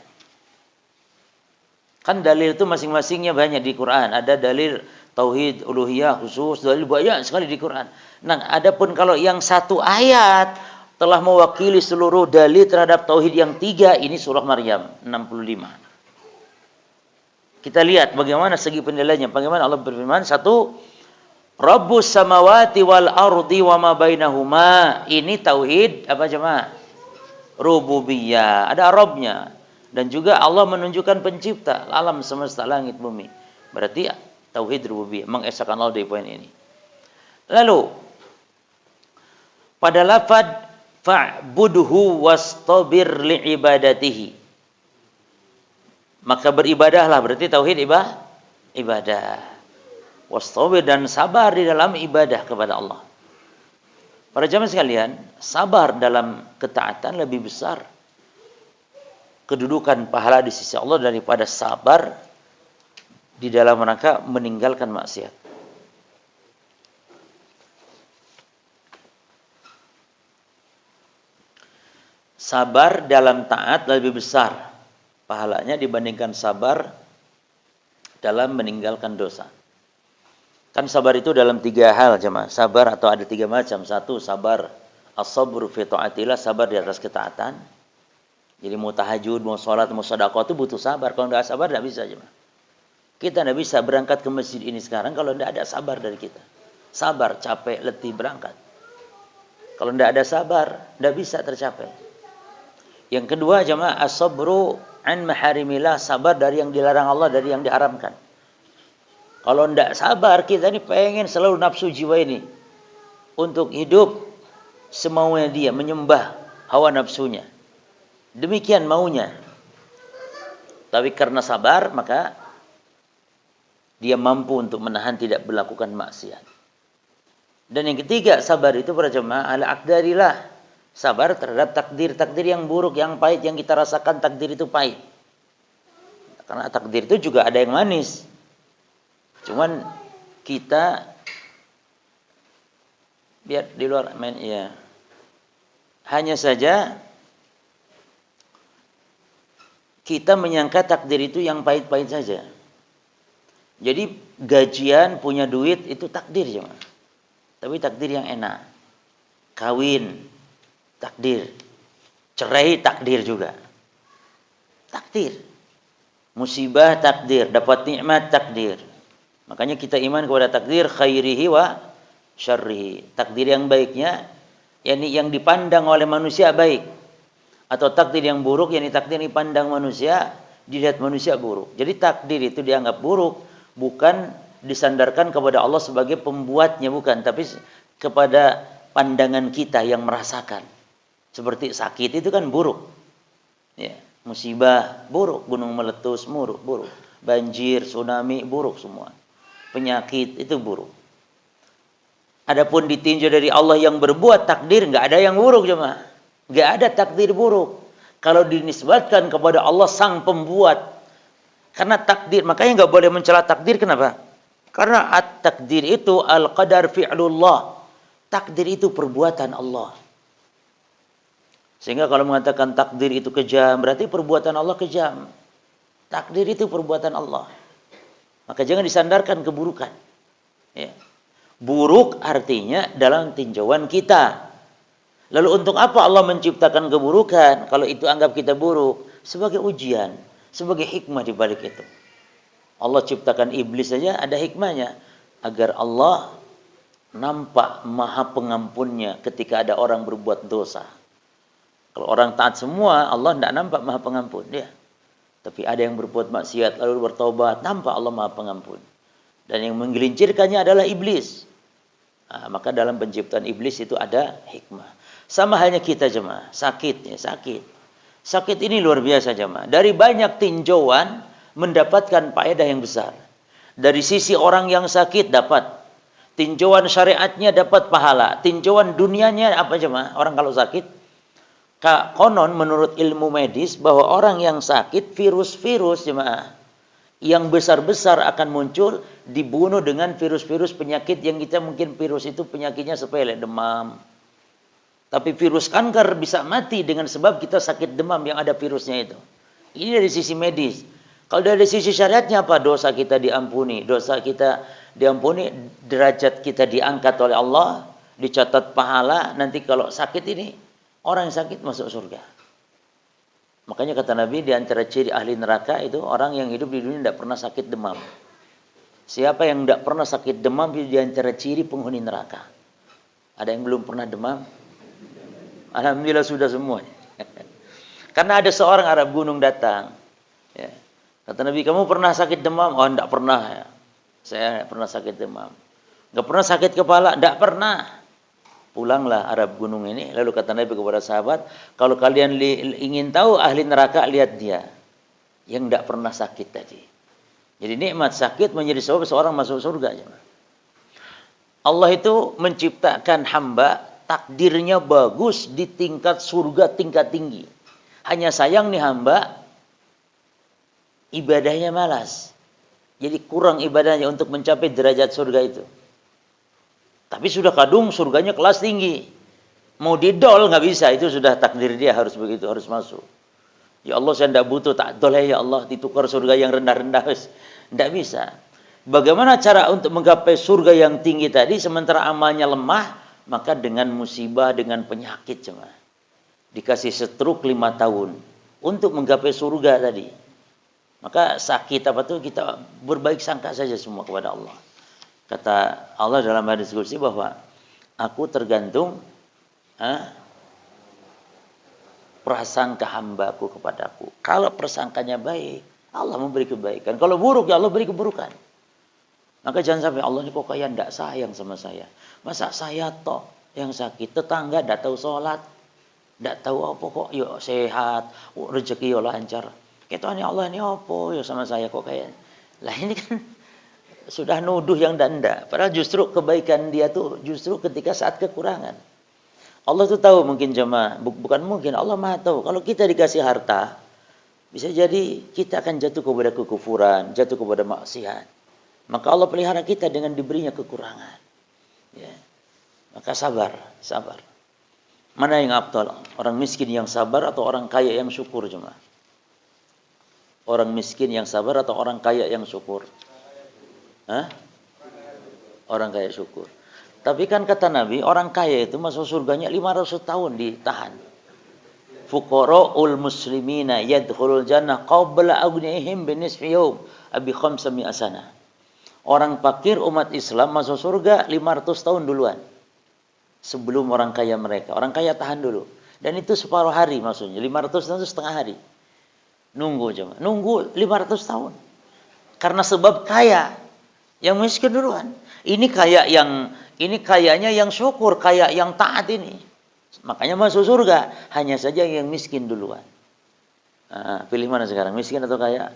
Kan dalil itu masing-masingnya banyak di Quran. Ada dalil tauhid uluhiyah khusus, dalil banyak sekali di Quran. Nah, adapun kalau yang satu ayat telah mewakili seluruh dalil terhadap tauhid yang 3, ini surah Maryam 65. Kita lihat bagaimana segi pendalilannya. Bagaimana Allah berfirman, 1, Rabbus samawati wal ardi wa ma bainahuma. Ini tauhid apa jemaah? Rububiyah. Ada Rabbnya. Dan juga Allah menunjukkan pencipta alam semesta langit bumi. Berarti tauhid rububiyah, mengesahkan Allah dari poin ini. Lalu pada lafaz fa'budhu wastabir li'ibadatihi, maka beribadahlah, berarti tauhid ibadah. Wastabir, dan sabar di dalam ibadah kepada Allah. Para jamaah sekalian, sabar dalam ketaatan lebih besar kedudukan pahala di sisi Allah daripada sabar di dalam rangka meninggalkan maksiat. Sabar dalam taat lebih besar pahalanya dibandingkan sabar dalam meninggalkan dosa. Kan sabar itu dalam 3 hal jemaah. Sabar atau ada 3 macam. 1, sabar as-sabru fi ta'atillah, sabar di atas ketaatan. Jadi mau tahajud, mau sholat, mau sedekah itu butuh sabar. Kalau tidak sabar tidak bisa jemaah. Kita tidak bisa berangkat ke masjid ini sekarang kalau tidak ada sabar dari kita. Sabar, capek, letih berangkat. Kalau tidak ada sabar, tidak bisa tercapai. Yang kedua jemaah, as-sabru an maharimillah, sabar dari yang dilarang Allah, dari yang diharamkan. Kalau tidak sabar, kita ini pengen selalu nafsu jiwa ini untuk hidup semaunya dia, menyembah hawa nafsunya. Demikian maunya. Tapi karena sabar, maka dia mampu untuk menahan tidak melakukan maksiat. Dan yang ketiga, sabar itu para jemaah ala aqdarillah. Sabar terhadap takdir-takdir yang buruk, yang pahit, yang kita rasakan takdir itu pahit. Karena takdir itu juga ada yang manis. Cuman kita biar di luar main ya. Hanya saja kita menyangka takdir itu yang pahit-pahit saja. Jadi gajian, punya duit itu takdir cuma. Tapi takdir yang enak. Kawin takdir. Cerai takdir juga. Takdir. Musibah takdir, dapat nikmat takdir. Makanya kita iman kepada takdir khairihi wa syarrihi. Takdir yang baiknya, yakni yang dipandang oleh manusia baik. Atau takdir yang buruk, yakni takdir yang dipandang manusia, dilihat manusia buruk. Jadi takdir itu dianggap buruk, bukan disandarkan kepada Allah sebagai pembuatnya, bukan. Tapi kepada pandangan kita yang merasakan. Seperti sakit itu kan buruk. Ya, musibah buruk, gunung meletus buruk. Banjir, tsunami buruk semua. Penyakit itu buruk. Adapun ditinjau dari Allah yang berbuat takdir, nggak ada yang buruk cuma. Nggak ada takdir buruk. Kalau dinisbatkan kepada Allah sang pembuat. Karena takdir, makanya nggak boleh mencela takdir. Kenapa? Karena at-takdir itu al-qadar fi'lullah. Takdir itu perbuatan Allah. Sehingga kalau mengatakan takdir itu kejam, berarti perbuatan Allah kejam. Takdir itu perbuatan Allah. Maka jangan disandarkan keburukan. Ya. Buruk artinya dalam tinjauan kita. Lalu untuk apa Allah menciptakan keburukan? Kalau itu anggap kita buruk. Sebagai ujian. Sebagai hikmah di balik itu. Allah ciptakan iblis saja ada hikmahnya. Agar Allah nampak maha pengampunnya ketika ada orang berbuat dosa. Kalau orang taat semua, Allah tidak nampak maha pengampun. Dia. Tapi ada yang berbuat maksiat lalu bertobat, nampak Allah maha pengampun. Dan yang menggelincirkannya adalah iblis. Nah, maka dalam penciptaan iblis itu ada hikmah. Sama halnya kita jemaah, sakit. Sakit ini luar biasa jemaah. Dari banyak tinjauan mendapatkan faedah yang besar. Dari sisi orang yang sakit dapat. Tinjauan syariatnya dapat pahala. Tinjauan dunianya apa jemaah? Orang kalau sakit, konon menurut ilmu medis bahwa orang yang sakit virus-virus jemaah yang besar-besar akan muncul dibunuh dengan virus-virus penyakit yang kita mungkin virus itu penyakitnya sepele, demam. Tapi virus kanker bisa mati dengan sebab kita sakit demam yang ada virusnya itu. Ini dari sisi medis. Kalau dari sisi syariatnya apa? Dosa kita diampuni. Dosa kita diampuni, derajat kita diangkat oleh Allah, dicatat pahala. Nanti kalau sakit ini, orang yang sakit masuk surga. Makanya kata Nabi, di antara ciri ahli neraka itu orang yang hidup di dunia tidak pernah sakit demam. Siapa yang tidak pernah sakit demam di antara ciri penghuni neraka. Ada yang belum pernah demam? Alhamdulillah sudah semua. Karena ada seorang Arab gunung datang. Ya. Kata Nabi, kamu pernah sakit demam? Oh, tidak pernah. Ya. Saya tidak pernah sakit demam. Tidak pernah sakit kepala? Tidak pernah. Pulanglah Arab gunung ini. Lalu kata Nabi kepada sahabat, kalau kalian ingin tahu ahli neraka, lihat dia. Yang tidak pernah sakit tadi. Jadi nikmat sakit menjadi sebab seorang masuk surga. Allah itu menciptakan hamba, takdirnya bagus di tingkat surga tingkat tinggi. Hanya sayang nih hamba, ibadahnya malas. Jadi kurang ibadahnya untuk mencapai derajat surga itu. Tapi sudah kadung surganya kelas tinggi. Mau didol nggak bisa, itu sudah takdir dia harus begitu, harus masuk. Ya Allah saya tidak butuh tak doleh ya Allah ditukar surga yang rendah-rendah. Tidak bisa. Bagaimana cara untuk menggapai surga yang tinggi tadi sementara amalnya lemah? Maka dengan musibah, dengan penyakit cuma. Dikasih stroke 5 tahun untuk menggapai surga tadi. Maka sakit apa tuh kita berbaik sangka saja semua kepada Allah. Kata Allah dalam hadis qudsi bahwa aku tergantung prasangka hambaku kepadaku. Kalau prasangkanya baik, Allah memberi kebaikan. Kalau buruk, ya Allah beri keburukan. Maka jangan sampai Allah ini kok kayak tidak sayang sama saya. Masa saya toh yang sakit, tetangga tidak tahu sholat, tidak tahu apa kok, yuk sehat, rezeki yo lancar. Kita ini Allah ini apa yo sama saya kok kayak. Lah ini kan sudah nuduh yang ndak. Padahal justru kebaikan dia tuh justru ketika saat kekurangan. Allah tuh tahu mungkin jemaah, bukan mungkin, Allah Maha tahu. Kalau kita dikasih harta, bisa jadi kita akan jatuh kepada kekufuran, jatuh kepada maksiat. Maka Allah pelihara kita dengan diberinya kekurangan. Ya. Maka sabar. Mana yang afdal? Orang miskin yang sabar atau orang kaya yang syukur jemaah? Orang miskin yang sabar atau orang kaya yang syukur? Hah? Orang kaya syukur. Tapi kan kata Nabi, orang kaya itu masuk surganya 500 tahun ditahan. Fuqara'ul muslimina yadkhulul jannah qabla aghnihim binisfi yawm abi 500 sana. Orang fakir umat Islam masuk surga 500 tahun duluan. Sebelum orang kaya mereka. Orang kaya tahan dulu. Dan itu separuh hari maksudnya. 500 tahun itu setengah hari. Nunggu jemaah. Nunggu 500 tahun. Karena sebab kaya. Yang miskin duluan. Ini kayanya yang syukur. Kaya yang taat ini. Makanya masuk surga. Hanya saja yang miskin duluan. Nah, pilih mana sekarang? Miskin atau kaya?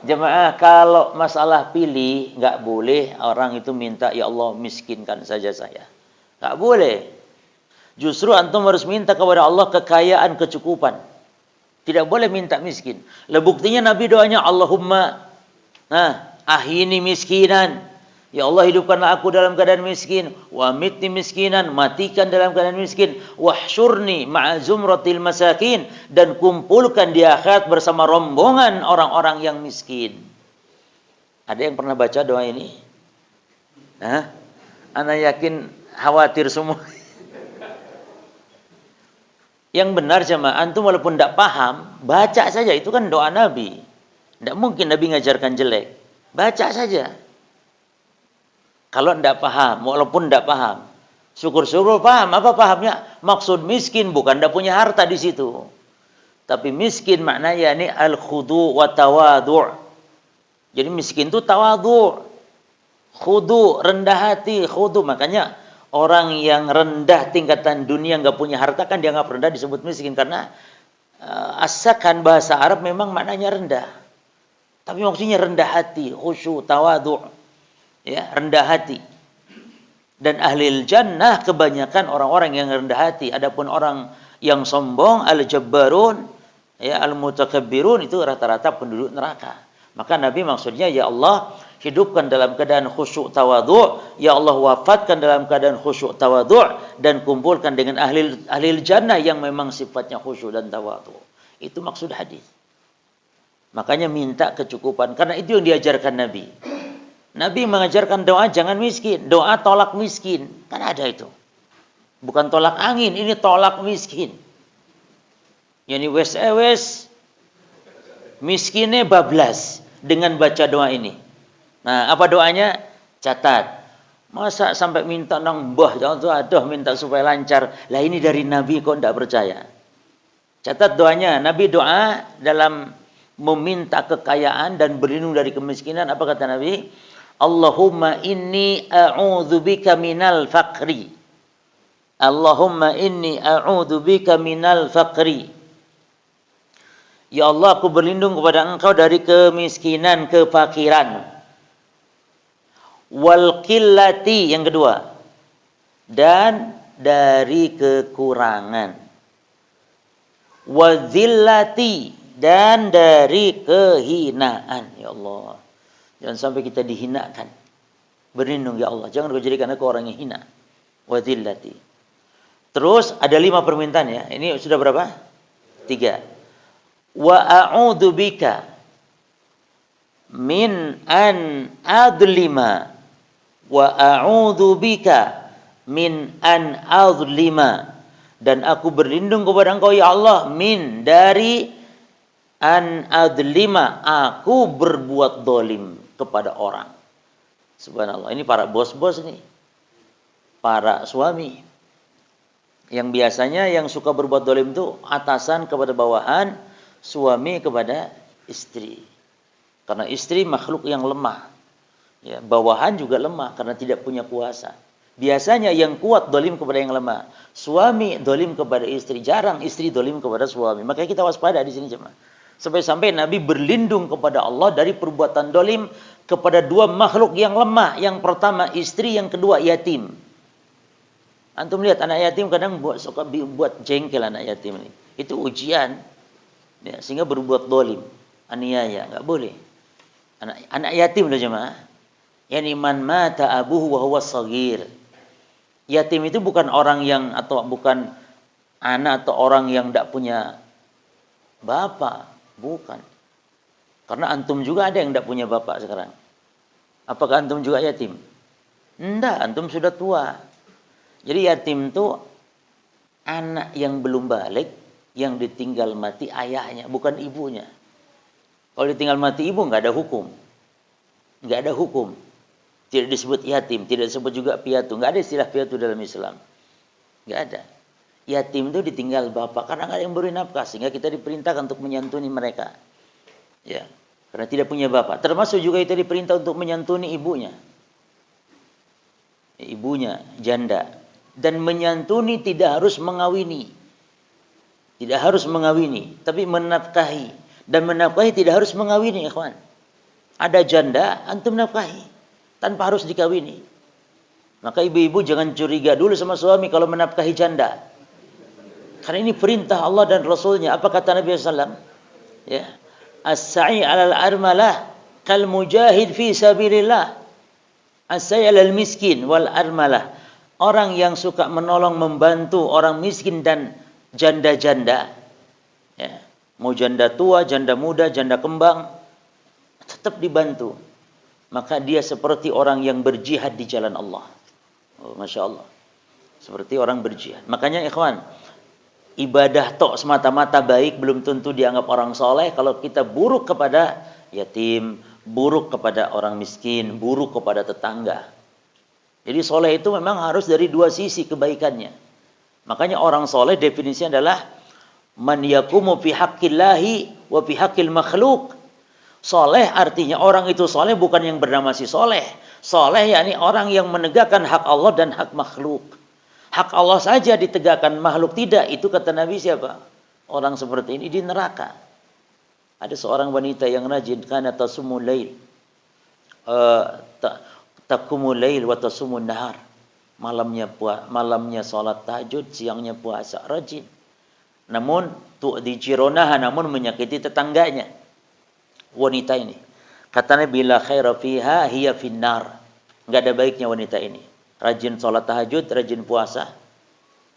Jemaah, kalau masalah pilih, nggak boleh orang itu minta, ya Allah miskinkan saja saya. Nggak boleh. Justru antum harus minta kepada Allah kekayaan, kecukupan. Tidak boleh minta miskin. Lah buktinya Nabi doanya, Allahumma ahini miskinan. Ya Allah, hidupkanlah aku dalam keadaan miskin. Wa mitni miskinan, matikan dalam keadaan miskin. Wahsyurni ma'a zumratil masakin. Dan kumpulkan di akhirat bersama rombongan orang-orang yang miskin. Ada yang pernah baca doa ini? Ana yakin khawatir semua. Yang benar jemaah, antum walaupun tidak paham, baca saja. Itu kan doa Nabi. Tidak mungkin Nabi ngajarkan jelek. Baca saja. Kalau tidak paham, walaupun tidak paham, syukur-syukur paham. Apa pahamnya? Maksud miskin bukan tidak punya harta di situ. Tapi miskin maknanya ini al-khudu wa tawadu'. Jadi miskin itu tawadu'. Khudu, rendah hati, khudu. Makanya orang yang rendah tingkatan dunia nggak punya harta kan dianggap rendah, disebut miskin. Karena asalkan bahasa Arab memang maknanya rendah. Tapi maksudnya rendah hati, khusyuk, tawadu'. Ya, rendah hati. Dan ahli jannah kebanyakan orang-orang yang rendah hati. Adapun orang yang sombong, al-jabbarun, ya, al-mutakabbirun, itu rata-rata penduduk neraka. Maka Nabi maksudnya, ya Allah, hidupkan dalam keadaan khusyuk tawadhu', ya Allah wafatkan dalam keadaan khusyuk tawadhu', dan kumpulkan dengan ahli jannah yang memang sifatnya khusyuk dan tawadhu'. Itu maksud hadis. Makanya minta kecukupan, karena itu yang diajarkan Nabi. Nabi mengajarkan doa jangan miskin. Doa tolak miskin. Kan ada itu. Bukan tolak angin. Ini tolak miskin. Yani wes miskinnya bablas. Dengan baca doa ini. Nah, apa doanya? Catat. Masa sampai minta nang mbah. Aduh minta supaya lancar. Lah ini dari Nabi kok tidak percaya. Catat doanya. Nabi doa dalam meminta kekayaan dan berlindung dari kemiskinan. Apa kata Nabi? Allahumma inni a'udzubika minal faqri. Allahumma inni a'udzubika minal faqri. Ya Allah, aku berlindung kepada Engkau dari kemiskinan, kefakiran. Wal qillati, yang kedua. Dan dari kekurangan. Wa zillati, dan dari kehinaan. Ya Allah, jangan sampai kita dihinakan. Berlindung ya Allah. Jangan kau jadikan aku orang yang hina. Wa dhillati. Terus ada 5 permintaan ya. Ini sudah berapa? 3. Wa a'udzu bika min an adlima. Wa a'udzu bika min an adlima. Dan aku berlindung kepada Engkau ya Allah min dari an adlima, aku berbuat dolim kepada orang. Subhanallah, ini para bos-bos nih, para suami yang biasanya yang suka berbuat dolim itu atasan kepada bawahan, suami kepada istri. Karena istri makhluk yang lemah. Ya, bawahan juga lemah karena tidak punya kuasa. Biasanya yang kuat dolim kepada yang lemah. Suami dolim kepada istri. Jarang istri dolim kepada suami. Makanya kita waspada di sini jemaah. Sampai-sampai Nabi berlindung kepada Allah dari perbuatan dolim kepada dua makhluk yang lemah. Yang pertama istri, yang kedua yatim. Antum lihat anak yatim kadang suka buat jengkel anak yatim ini. Itu ujian. Ya, sehingga berbuat dolim. Aniaya. Nggak boleh. Anak yatim loh jemaah. Yani man mata abuhu wa huwa shaghir. Yatim itu bukan orang yang atau bukan anak atau orang yang tidak punya bapak, bukan. Karena antum juga ada yang tidak punya bapak sekarang. Apakah antum juga yatim? Enggak, antum sudah tua. Jadi yatim itu anak yang belum balik, yang ditinggal mati ayahnya, bukan ibunya. Kalau ditinggal mati ibu nggak ada hukum. Nggak ada hukum. Tidak disebut yatim, tidak disebut juga piatu. Nggak ada istilah piatu dalam Islam. Nggak ada. Yatim itu ditinggal bapak karena nggak ada yang beri nafkah, sehingga kita diperintahkan untuk menyantuni mereka. Ya, karena tidak punya bapak. Termasuk juga kita diperintah untuk menyantuni ibunya. Ibunya janda. Dan menyantuni tidak harus mengawini. Tidak harus mengawini, tapi menafkahi. Dan menafkahi tidak harus mengawini, ikhwan. Ada janda, antum nafkahi tanpa harus dikawini. Maka ibu-ibu jangan curiga dulu sama suami kalau menafkahi janda. Karena ini perintah Allah dan Rasulnya. Apa kata Nabi SAW? Ya. As-sa'i alal armalah kal mujahid fi sabilillah. As-sa'i alal miskin wal armalah. Orang yang suka menolong, membantu orang miskin dan janda-janda. Ya. Mau janda tua, janda muda, janda kembang, tetap dibantu. Maka dia seperti orang yang berjihad di jalan Allah. Oh, Masya Allah. Seperti orang berjihad. Makanya ikhwan, ibadah tok semata-mata baik belum tentu dianggap orang soleh kalau kita buruk kepada yatim, buruk kepada orang miskin, buruk kepada tetangga. Jadi soleh itu memang harus dari dua sisi kebaikannya. Makanya orang soleh definisinya adalah man yakumu fi haqqillahi wa fi haqqil makhluk. Soleh artinya orang itu soleh bukan yang bernama si soleh. Soleh yakni orang yang menegakkan hak Allah dan hak makhluk. Hak Allah saja ditegakkan, makhluk tidak. Itu kata Nabi siapa? Orang seperti ini di neraka. Ada seorang wanita yang rajin kana tasumul lail. Takumul lail wa tasumun nahar. Malamnya salat tahajud, siangnya puasa, rajin. Namun tu'di jironaha, namun menyakiti tetangganya. Wanita ini kata Nabi la khaira fiha hiya finnar. Enggak ada baiknya wanita ini. Rajin salat tahajud, rajin puasa,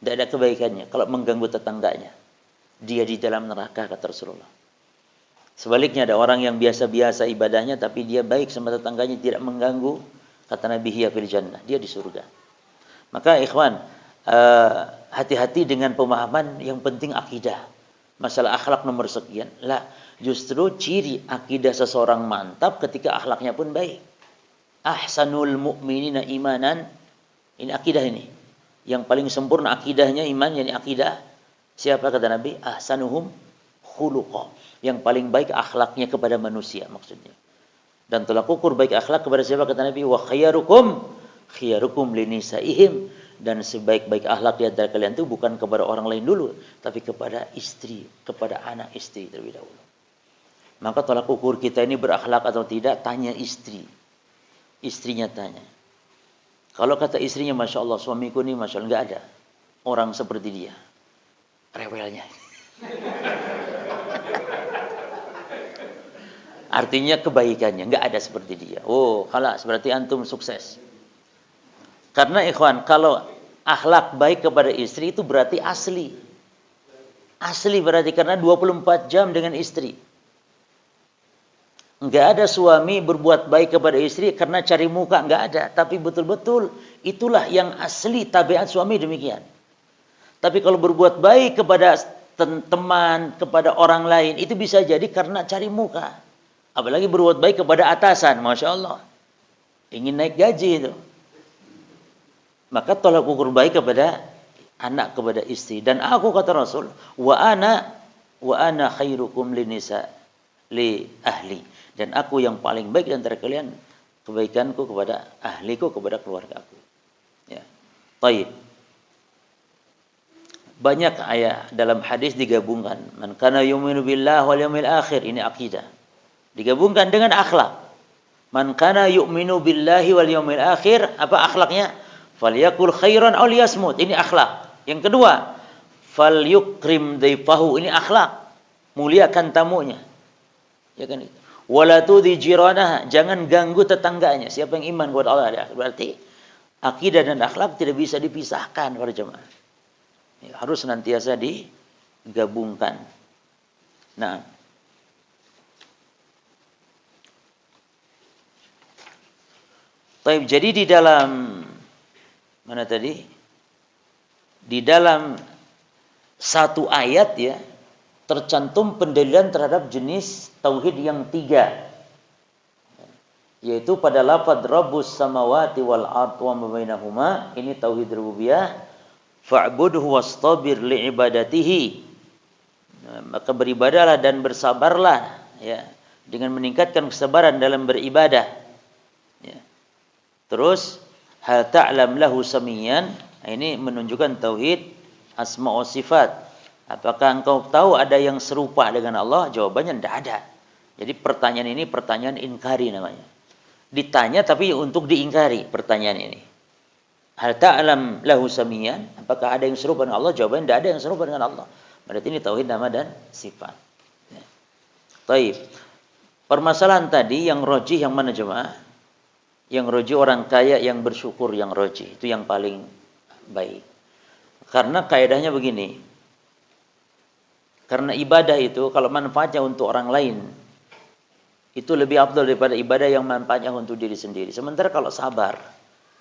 tidak ada kebaikannya kalau mengganggu tetangganya. Dia di dalam neraka kata Rasulullah. Sebaliknya ada orang yang biasa-biasa ibadahnya tapi dia baik sama tetangganya, tidak mengganggu, kata Nabi hiya fil jannah, dia di surga. Maka ikhwan, hati-hati dengan pemahaman yang penting akidah. Masalah akhlak nomor sekian. Lah, justru ciri akidah seseorang mantap ketika akhlaknya pun baik. Ahsanul mu'minina imanan. Ini akidah ini. Yang paling sempurna akidahnya iman, yakni akidah. Siapa kata Nabi? Ahsanuhum khuluqa. Yang paling baik akhlaknya kepada manusia maksudnya. Dan tolak ukur baik akhlak kepada siapa kata Nabi? Wa khiyarukum linisaihim. Dan sebaik-baik akhlak di antara kalian itu bukan kepada orang lain dulu, tapi kepada istri, kepada anak istri terlebih dahulu. Maka tolak ukur kita ini berakhlak atau tidak, tanya istri. Istrinya tanya. Kalau kata istrinya, Masya Allah, suamiku ini Masya Allah, nggak ada orang seperti dia. Rewelnya. Artinya kebaikannya, nggak ada seperti dia. Oh, kalah, berarti antum sukses. Karena ikhwan, kalau akhlak baik kepada istri itu berarti asli. Asli berarti karena 24 jam dengan istri. Enggak ada suami berbuat baik kepada istri karena cari muka, enggak ada. Tapi betul-betul itulah yang asli tabiat suami demikian. Tapi kalau berbuat baik kepada teman, kepada orang lain, itu bisa jadi karena cari muka. Apalagi berbuat baik kepada atasan, Masya Allah. Ingin naik gaji itu. Maka tolak ukur baik kepada anak, kepada istri. Dan aku kata Rasul, wa ana khairukum linisa li ahli. Dan aku yang paling baik di antara kalian kebaikanku kepada ahliku, kepada keluargaku. Ya. Baik. Banyak ayat dalam hadis digabungkan. Man kana yu'minu billahi wal yawmil akhir, ini akidah. Digabungkan dengan akhlak. Man kana yu'minu billahi wal yawmil akhir, apa akhlaknya? Falyakul khairan aw liyasmut. Ini akhlak. Yang kedua, falyukrim dhaifahu. Ini akhlak. Muliakan tamunya. Ya kan itu. Wala tudhi jiranaha. Jangan ganggu tetangganya. Siapa yang iman kepada Allah di akhir. Berarti akidah dan akhlak tidak bisa dipisahkan para jemaah. Ya, harus senantiasa digabungkan. Nah, jadi di dalam mana tadi? Di dalam satu ayat ya tercantum pendalilan terhadap jenis tauhid yang 3. Yaitu pada lafaz Rabbus samawati wal ard wa ma bainahuma, ini tauhid rububiyah. Fa'budhu wastabir li'ibadatihi. Maka beribadahlah dan bersabarlah ya dengan meningkatkan kesabaran dalam beribadah. Ya. Terus hal ta'lam lahu samiyan, ini menunjukkan tauhid asma wa sifat. Apakah engkau tahu ada yang serupa dengan Allah? Jawabannya tidak ada. Jadi pertanyaan ini pertanyaan inkari namanya. Ditanya tapi untuk diingkari pertanyaan ini. Hal ta'lam lahu samiyan, apakah ada yang serupa dengan Allah? Jawabannya tidak ada yang serupa dengan Allah. Berarti ini tauhid nama dan sifat. Ya. Taib. Permasalahan tadi yang rojih yang mana jemaah? Yang rojih orang kaya yang bersyukur, yang rojih itu yang paling baik. Karena kaidahnya begini. Karena ibadah itu kalau manfaatnya untuk orang lain itu lebih afdal daripada ibadah yang manfaatnya untuk diri sendiri. Sementara kalau sabar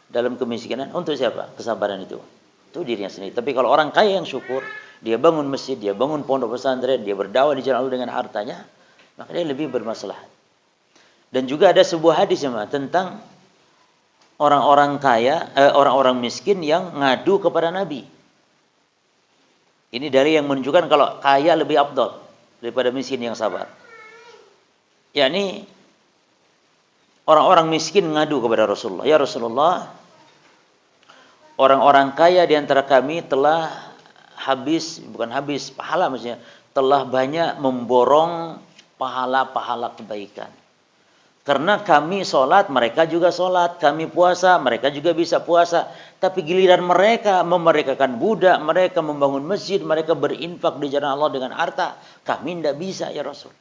dalam kemiskinan, untuk siapa kesabaran itu? Itu dirinya sendiri. Tapi kalau orang kaya yang syukur, dia bangun masjid, dia bangun pondok pesantren, dia berdakwah di jalan Allah dengan hartanya, maka dia lebih bermaslahat. Dan juga ada sebuah hadis tentang orang-orang kaya, orang-orang miskin yang ngadu kepada Nabi. Ini dari yang menunjukkan kalau kaya lebih afdal daripada miskin yang sabar. Yakni orang-orang miskin ngadu kepada Rasulullah. Ya Rasulullah, orang-orang kaya di antara kami telah bukan habis pahala maksudnya, telah banyak memborong pahala-pahala kebaikan. Karena kami sholat, mereka juga sholat. Kami puasa, mereka juga bisa puasa. Tapi giliran mereka memerdekakan budak, mereka membangun masjid, mereka berinfak di jalan Allah dengan harta. Kami tidak bisa ya Rasul.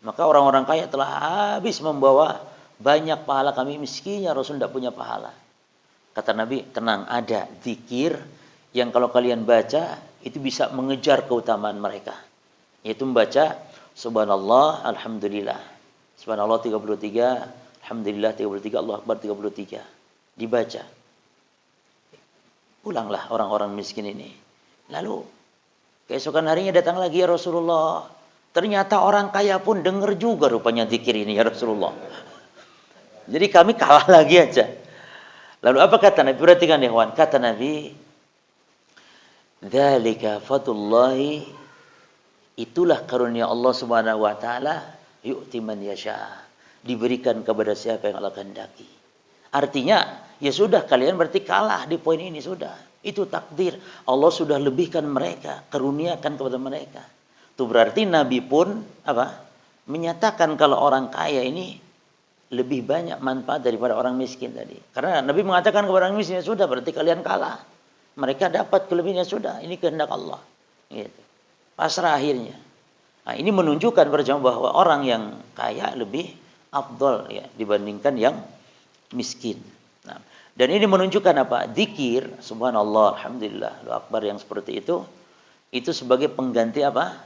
Maka orang-orang kaya telah habis membawa banyak pahala, kami miskin ya Rasul tidak punya pahala. Kata Nabi, tenang, ada zikir yang kalau kalian baca itu bisa mengejar keutamaan mereka. Yaitu membaca subhanallah, alhamdulillah. Subhanallah 33, alhamdulillah 33, Allah Akbar 33. Dibaca. Pulanglah orang-orang miskin ini. Lalu keesokan harinya datang lagi ya Rasulullah. Ternyata orang kaya pun dengar juga rupanya zikir ini ya Rasulullah. Jadi kami kalah lagi aja. Lalu apa kata Nabi? Perhatikan ya kawan. Kata Nabi, dzalika fadlullahi, itulah karunia Allah Subhanahu wa taala, yu'ti man yasha, diberikan kepada siapa yang Allah kehendaki. Artinya, ya sudah kalian berarti kalah di poin ini sudah. Itu takdir. Allah sudah lebihkan mereka, karuniakan kepada mereka. Itu berarti Nabi pun menyatakan kalau orang kaya ini lebih banyak manfaat daripada orang miskin tadi. Karena Nabi mengatakan kepada orang miskin, sudah berarti kalian kalah. Mereka dapat kelebihannya sudah. Ini kehendak Allah. Gitu. Pasrah akhirnya. Nah, ini menunjukkan bahwa orang yang kaya lebih afdal ya dibandingkan yang miskin. Nah, dan ini menunjukkan apa? Zikir, subhanallah, alhamdulillah, Allahu akbar yang seperti itu sebagai pengganti apa?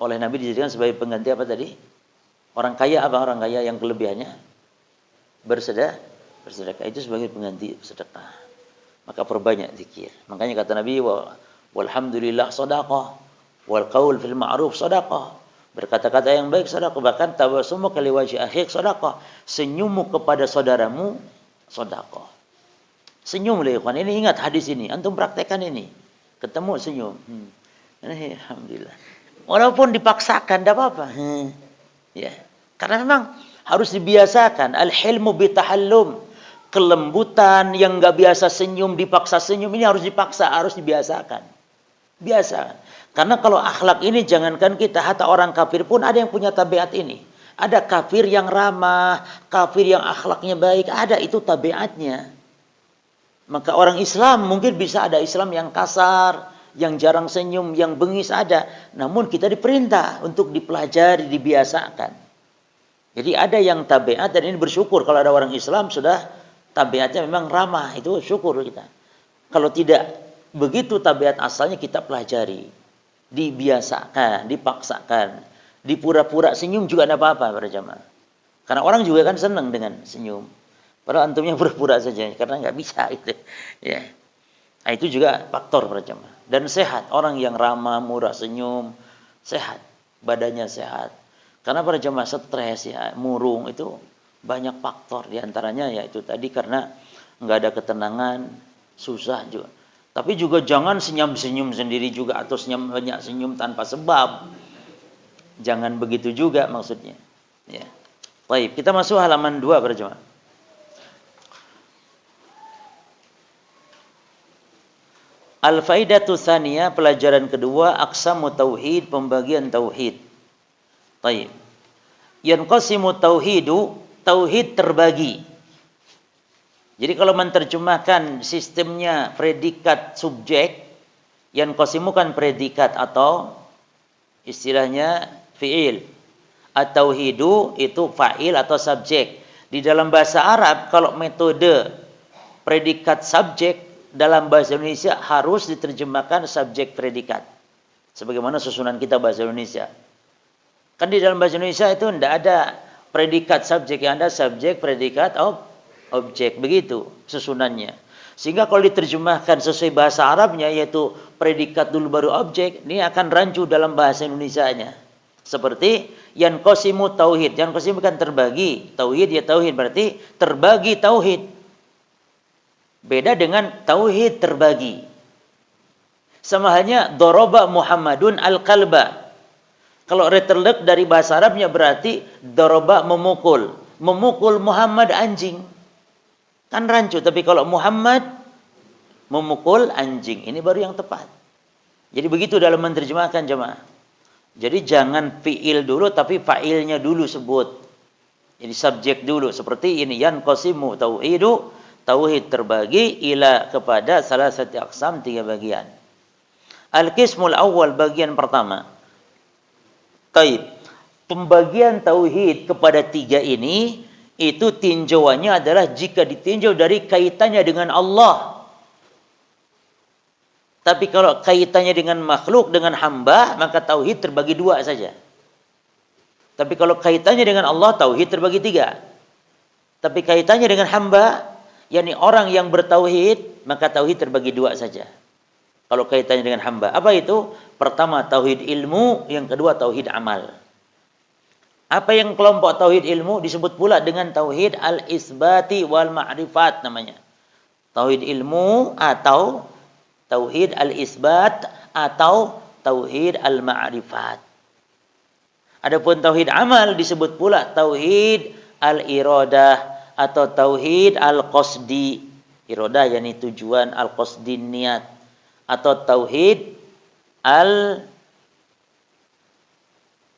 Oleh Nabi dijadikan sebagai pengganti apa tadi? Orang kaya apa? Orang kaya yang kelebihannya bersedekah itu sebagai pengganti sedekah. Maka perbanyak zikir. Makanya kata Nabi, walhamdulillah shadaqah. Wal qaul fil ma'ruf shadaqah. Berkata-kata yang baik sedekah. Bahkan tabassumuka liwajhi akhik sedekah. Senyummu kepada saudaramu sedekah. Senyum ikhwan. Ini ingat hadis ini. Antum praktekkan ini. Ketemu senyum. Alhamdulillah. Walaupun dipaksakan tidak apa-apa. Ya. Karena memang harus dibiasakan. Al-hilmu bitahallum. Kelembutan yang nggak biasa senyum, dipaksa senyum, ini harus dipaksa, harus dibiasakan. Biasa. Karena kalau akhlak ini, jangankan kita, hatta orang kafir pun ada yang punya tabiat ini. Ada kafir yang ramah, kafir yang akhlaknya baik, ada, itu tabiatnya. Maka orang Islam mungkin bisa ada Islam yang kasar, yang jarang senyum, yang bengis ada. Namun kita diperintah untuk dipelajari, dibiasakan. Jadi ada yang tabiat, dan ini bersyukur kalau ada orang Islam sudah tabiatnya memang ramah, itu syukur kita. Kalau tidak begitu tabiat asalnya, kita pelajari, dibiasakan, dipaksakan, dipura-pura senyum juga tidak apa-apa para jamaah. Karena orang juga kan senang dengan senyum. Padahal antumnya pura-pura saja karena nggak bisa itu. Ya. Nah, itu juga faktor para jamaah. Dan sehat, orang yang ramah, murah senyum, sehat, badannya sehat. Karena para jamaah stres ya, murung itu banyak faktor, diantaranya ya itu tadi karena nggak ada ketenangan, susah juga. Tapi juga jangan senyum-senyum sendiri juga atau banyak senyum tanpa sebab. Jangan begitu juga maksudnya. Ya. Baik, kita masuk halaman 2 berjemaah. Al-faidatu tsaniyah, pelajaran kedua, aqsamu tauhid, pembagian tauhid. Baik. Yanqasimu tauhidu, tauhid terbagi. Jadi kalau menerjemahkan sistemnya predikat subjek, yanqasimu kan predikat atau istilahnya fi'il. At-tauhidu itu fa'il atau subjek. Di dalam bahasa Arab kalau metode predikat subjek dalam bahasa Indonesia harus diterjemahkan subjek predikat. Sebagaimana susunan kita bahasa Indonesia. Kan di dalam bahasa Indonesia itu tidak ada predikat subjek, yang ada subjek, predikat, objek. Begitu susunannya. Sehingga kalau diterjemahkan sesuai bahasa Arabnya, yaitu predikat dulu baru objek, ini akan rancu dalam bahasa Indonesianya. Seperti yanqasimu tauhid. Yanqasimu kan terbagi. Tauhid ya tauhid, berarti terbagi tauhid. Beda dengan tauhid terbagi. Sama halnya doroba Muhammadun al-qalba. Kalau retelek dari bahasa Arabnya berarti doroba memukul. Memukul Muhammad anjing. Kan rancu. Tapi kalau Muhammad memukul anjing. Ini baru yang tepat. Jadi begitu dalam menerjemahkan jemaah. Jadi jangan fi'il dulu tapi fa'ilnya dulu sebut. Jadi subjek dulu. Seperti ini. Yanqasimu tauhidu. Tauhid terbagi ila kepada salah satu aqsam 3 bagian. Al-qismul awal, bagian pertama. Taib. Pembagian tauhid kepada 3 ini, itu tinjauannya adalah jika ditinjau dari kaitannya dengan Allah. Tapi kalau kaitannya dengan makhluk, dengan hamba, maka tauhid terbagi 2 saja. Tapi kalau kaitannya dengan Allah, tauhid terbagi 3. Tapi kaitannya dengan hamba, yakni orang yang bertauhid, maka tauhid terbagi 2 saja. Kalau kaitannya dengan hamba. Apa itu? Pertama tauhid ilmu, yang kedua tauhid amal. Apa yang kelompok tauhid ilmu disebut pula dengan tauhid al-isbati wal ma'rifat namanya. Tauhid ilmu atau tauhid al-isbat atau tauhid al-ma'rifat. Adapun tauhid amal disebut pula tauhid al-iradah atau tauhid al-qasdi. Iradah yakni tujuan, al-qasdi niat. Atau tauhid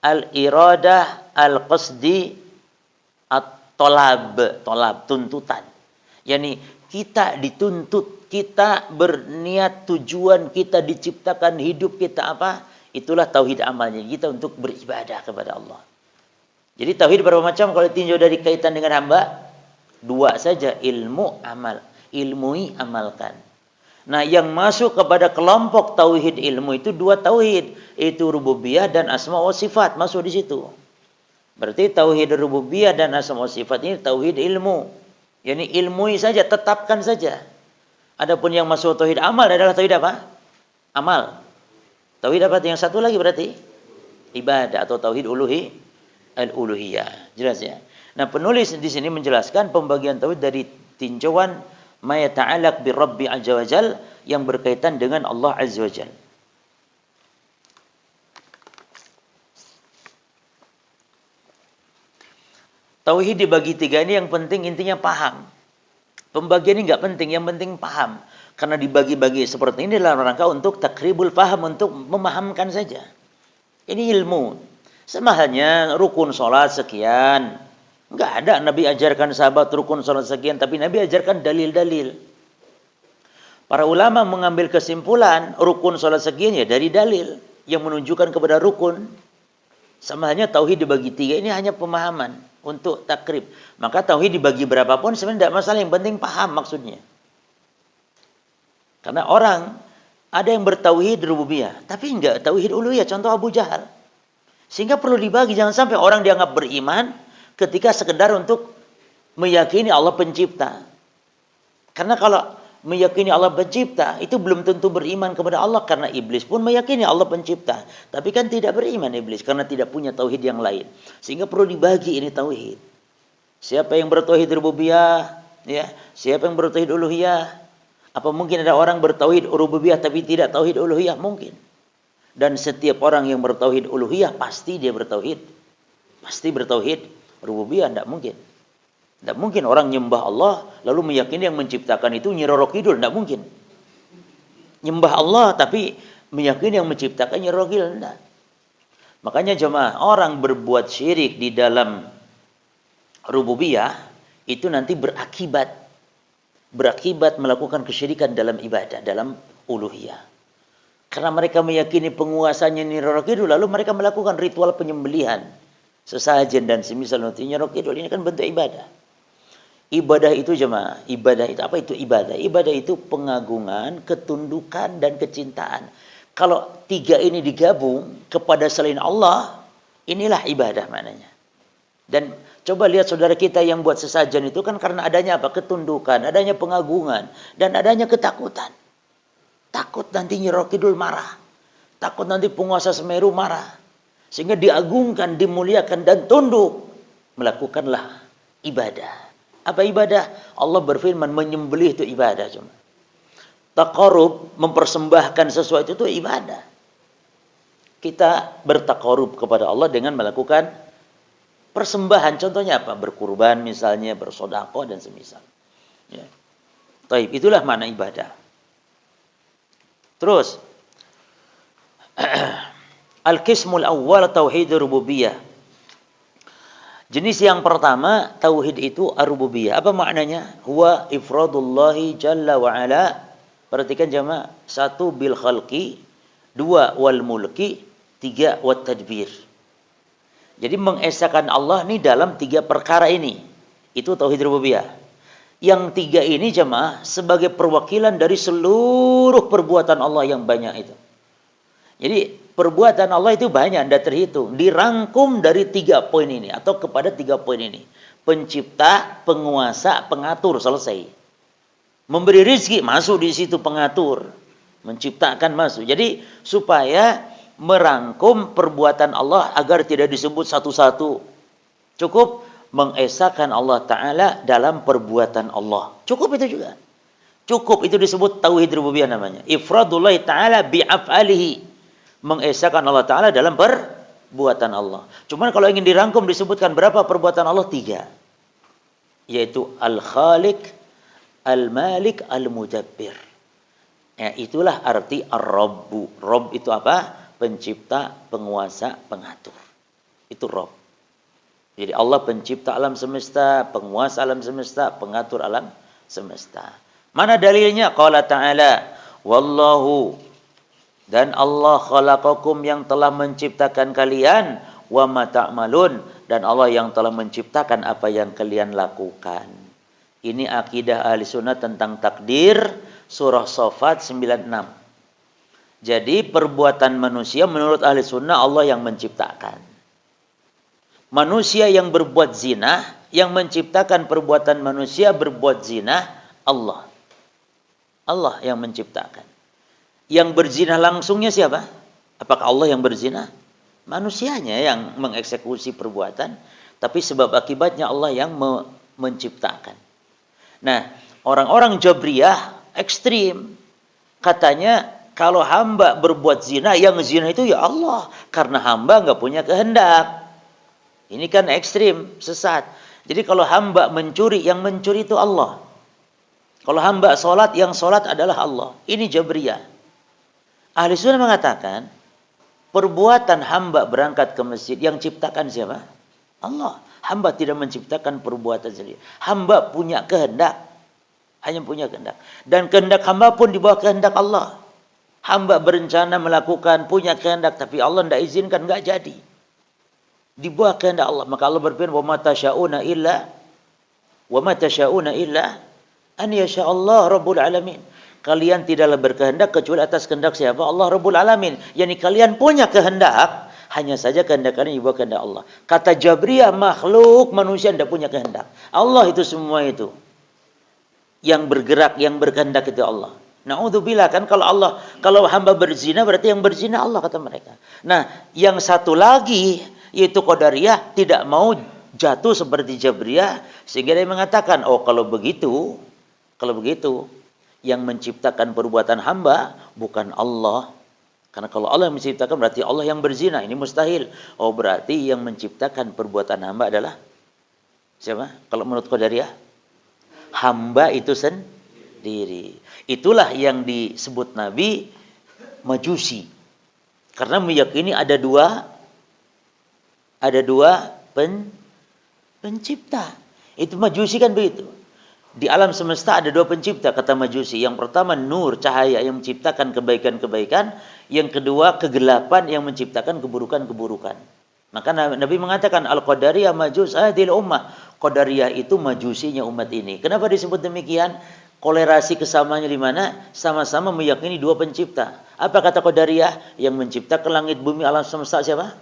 al-iradah al-qasdi at-tolab, tuntutan. Yani kita dituntut, kita berniat tujuan kita diciptakan hidup kita apa? Itulah tauhid amalnya kita untuk beribadah kepada Allah. Jadi tauhid berapa macam kalau tinjau dari kaitan dengan hamba? 2 saja, ilmu, amal. Ilmui, amalkan. Nah, yang masuk kepada kelompok tauhid ilmu itu 2 tauhid, itu rububiyah dan asma wa sifat, masuk di situ. Berarti tauhid rububiyah dan asma wa sifat ini tauhid ilmu. Yani ilmui saja, tetapkan saja. Adapun yang masuk tauhid amal adalah tauhid apa? Amal. Tauhid apa? Yang satu lagi berarti ibadah atau tauhid al-uluhiyah. Jelas ya. Nah, penulis di sini menjelaskan pembagian tauhid dari tinjauan ma yata'allaq bi Rabbi azza wajal, yang berkaitan dengan Allah azza wajal. Tauhid dibagi tiga ini yang penting intinya paham. Pembagian ini nggak penting, yang penting paham. Karena dibagi-bagi seperti ini dalam rangka untuk takribul paham, untuk memahamkan saja. Ini ilmu. Sama halnya rukun sholat sekian. Nggak ada Nabi ajarkan sahabat rukun sholat sekian, tapi Nabi ajarkan dalil-dalil. Para ulama mengambil kesimpulan rukun sholat sekian ya dari dalil yang menunjukkan kepada rukun. Sama halnya tauhid dibagi tiga, ini hanya pemahaman untuk takrib. Maka tauhid dibagi berapapun sebenarnya tidak masalah, yang penting paham maksudnya. Karena orang ada yang bertauhid rububiyah, tapi enggak tauhid uluhiyah, contoh Abu Jahal. Sehingga perlu dibagi, jangan sampai orang dianggap beriman ketika sekedar untuk meyakini Allah pencipta. Karena kalau meyakini Allah pencipta, itu belum tentu beriman kepada Allah, karena iblis pun meyakini Allah pencipta, tapi kan tidak beriman iblis karena tidak punya tauhid yang lain. Sehingga perlu dibagi ini tauhid. Siapa yang bertauhid rububiyah, ya, siapa yang bertauhid uluhiyah? Apa mungkin ada orang bertauhid rububiyah tapi tidak tauhid uluhiyah? Mungkin. Dan setiap orang yang bertauhid uluhiyah pasti dia bertauhid, pasti bertauhid rububiyah, tidak mungkin. Tidak mungkin orang nyembah Allah lalu meyakini yang menciptakan itu Nyi Roro Kidul. Tidak mungkin. Nyembah Allah tapi meyakini yang menciptakan Nyi Roro Kidul. Tidak. Makanya jemaah, orang berbuat syirik di dalam rububiyah itu nanti berakibat melakukan kesyirikan dalam ibadah, dalam uluhiyah. Karena mereka meyakini penguasanya Nyi Roro Kidul, lalu mereka melakukan ritual penyembelihan sesajen dan semisal Nyi Roro Kidul. Ini kan bentuk ibadah. Ibadah itu jemaah, ibadah itu apa itu ibadah? Ibadah itu pengagungan, ketundukan, dan kecintaan. Kalau tiga ini digabung kepada selain Allah, inilah ibadah maknanya. Dan coba lihat saudara kita yang buat sesajen itu kan karena adanya apa? Ketundukan, adanya pengagungan, dan adanya ketakutan. Takut nanti Nyi Roro Kidul marah. Takut nanti penguasa Semeru marah. Sehingga diagungkan, dimuliakan, dan tunduk. Melakukanlah ibadah. Apa ibadah? Allah berfirman menyembelih itu ibadah cuma. Taqarrub, mempersembahkan sesuatu itu ibadah. Kita bertaqarrub kepada Allah dengan melakukan persembahan. Contohnya apa? Berkurban misalnya, bersedekah dan semisal. Ya. Taib, itulah makna ibadah. Terus al-qismul awwal tauhid rububiyah. Jenis yang pertama, tauhid itu ar-rububiyah. Apa maknanya? Huwa ifradullahi jalla wa ala. Perhatikan jemaah. 1 bil khalqi, 2 wal mulki, 3 wat tadbir. Jadi mengesahkan Allah ini dalam 3 perkara ini. Itu tauhid rububiyah. Yang 3 ini jemaah sebagai perwakilan dari seluruh perbuatan Allah yang banyak itu. Jadi perbuatan Allah itu banyak, tidak terhitung. Dirangkum dari 3 poin ini atau kepada 3 poin ini. Pencipta, penguasa, pengatur, selesai. Memberi rezeki, masuk di situ pengatur. Menciptakan masuk. Jadi supaya merangkum perbuatan Allah agar tidak disebut satu-satu. Cukup mengesahkan Allah Ta'ala dalam perbuatan Allah. Cukup itu juga. Cukup itu disebut tauhid rububiyah namanya. Ifradullah Ta'ala bi'af'alihi. Mengesahkan Allah Ta'ala dalam perbuatan Allah. Cuman kalau ingin dirangkum disebutkan berapa perbuatan Allah? 3. Yaitu Al-Khaliq, Al-Malik, Al-Mudabbir. Ya, itulah arti Ar-Rabbu. Rabb itu apa? Pencipta, penguasa, pengatur. Itu Rabb. Jadi Allah pencipta alam semesta, penguasa alam semesta, pengatur alam semesta. Mana dalilnya? Qala Ta'ala, Wallahu, dan Allah khalaqakum yang telah menciptakan kalian, wa ma ta'malun, dan Allah yang telah menciptakan apa yang kalian lakukan. Ini akidah ahli sunnah tentang takdir, surah Shafat 96. Jadi perbuatan manusia menurut ahli sunnah Allah yang menciptakan. Manusia yang berbuat zina, yang menciptakan perbuatan manusia berbuat zina, Allah. Allah yang menciptakan. Yang berzina langsungnya siapa? Apakah Allah yang berzina? Manusianya yang mengeksekusi perbuatan, tapi sebab akibatnya Allah yang menciptakan. Nah, orang-orang Jabriyah ekstrim. Katanya kalau hamba berbuat zina, yang zina itu ya Allah, karena hamba nggak punya kehendak. Ini kan ekstrim, sesat. Jadi kalau hamba mencuri, yang mencuri itu Allah. Kalau hamba sholat, yang sholat adalah Allah. Ini Jabriyah. Ahli sunnah mengatakan, perbuatan hamba berangkat ke masjid, yang ciptakan siapa? Allah. Hamba tidak menciptakan perbuatan sendiri. Hamba punya kehendak. Hanya punya kehendak. Dan kehendak hamba pun di bawah kehendak Allah. Hamba berencana melakukan, punya kehendak, tapi Allah tidak izinkan, tidak jadi. Di bawah kehendak Allah. Maka Allah berfirman, "Wa ma tasyauna illa an yasha Allah Rabbul Alamin." Kalian tidaklah berkehendak kecuali atas kehendak siapa? Allah Rabbul Alamin. Yani kalian punya kehendak, hanya saja kehendak kalian di bawah kehendak Allah. Kata Jabriyah, makhluk manusia tidak punya kehendak. Allah itu semua itu. Yang bergerak, yang berkehendak itu Allah. Na'udzubillah, kan kalau hamba berzina berarti yang berzina Allah, kata mereka. Nah, yang satu lagi yaitu Qadariyah tidak mau jatuh seperti Jabriyah, sehingga dia mengatakan, oh kalau begitu yang menciptakan perbuatan hamba bukan Allah. Karena kalau Allah yang menciptakan berarti Allah yang berzina, ini mustahil. Oh berarti yang menciptakan perbuatan hamba adalah siapa? Kalau menurut Qadariyah, hamba itu sendiri. Itulah yang disebut Nabi Majusi. Karena meyakini ada dua pencipta. Itu Majusi kan begitu. Di alam semesta ada dua pencipta, kata Majusi. Yang pertama nur, cahaya yang menciptakan kebaikan-kebaikan. Yang kedua kegelapan yang menciptakan keburukan-keburukan. Maka Nabi mengatakan Al-Qadariyah majus adil ummah. Qadariyah itu majusinya umat ini. Kenapa disebut demikian? Kolerasi kesamanya di mana? Sama-sama meyakini dua pencipta. Apa kata Qadariyah? Yang menciptakan langit bumi alam semesta siapa?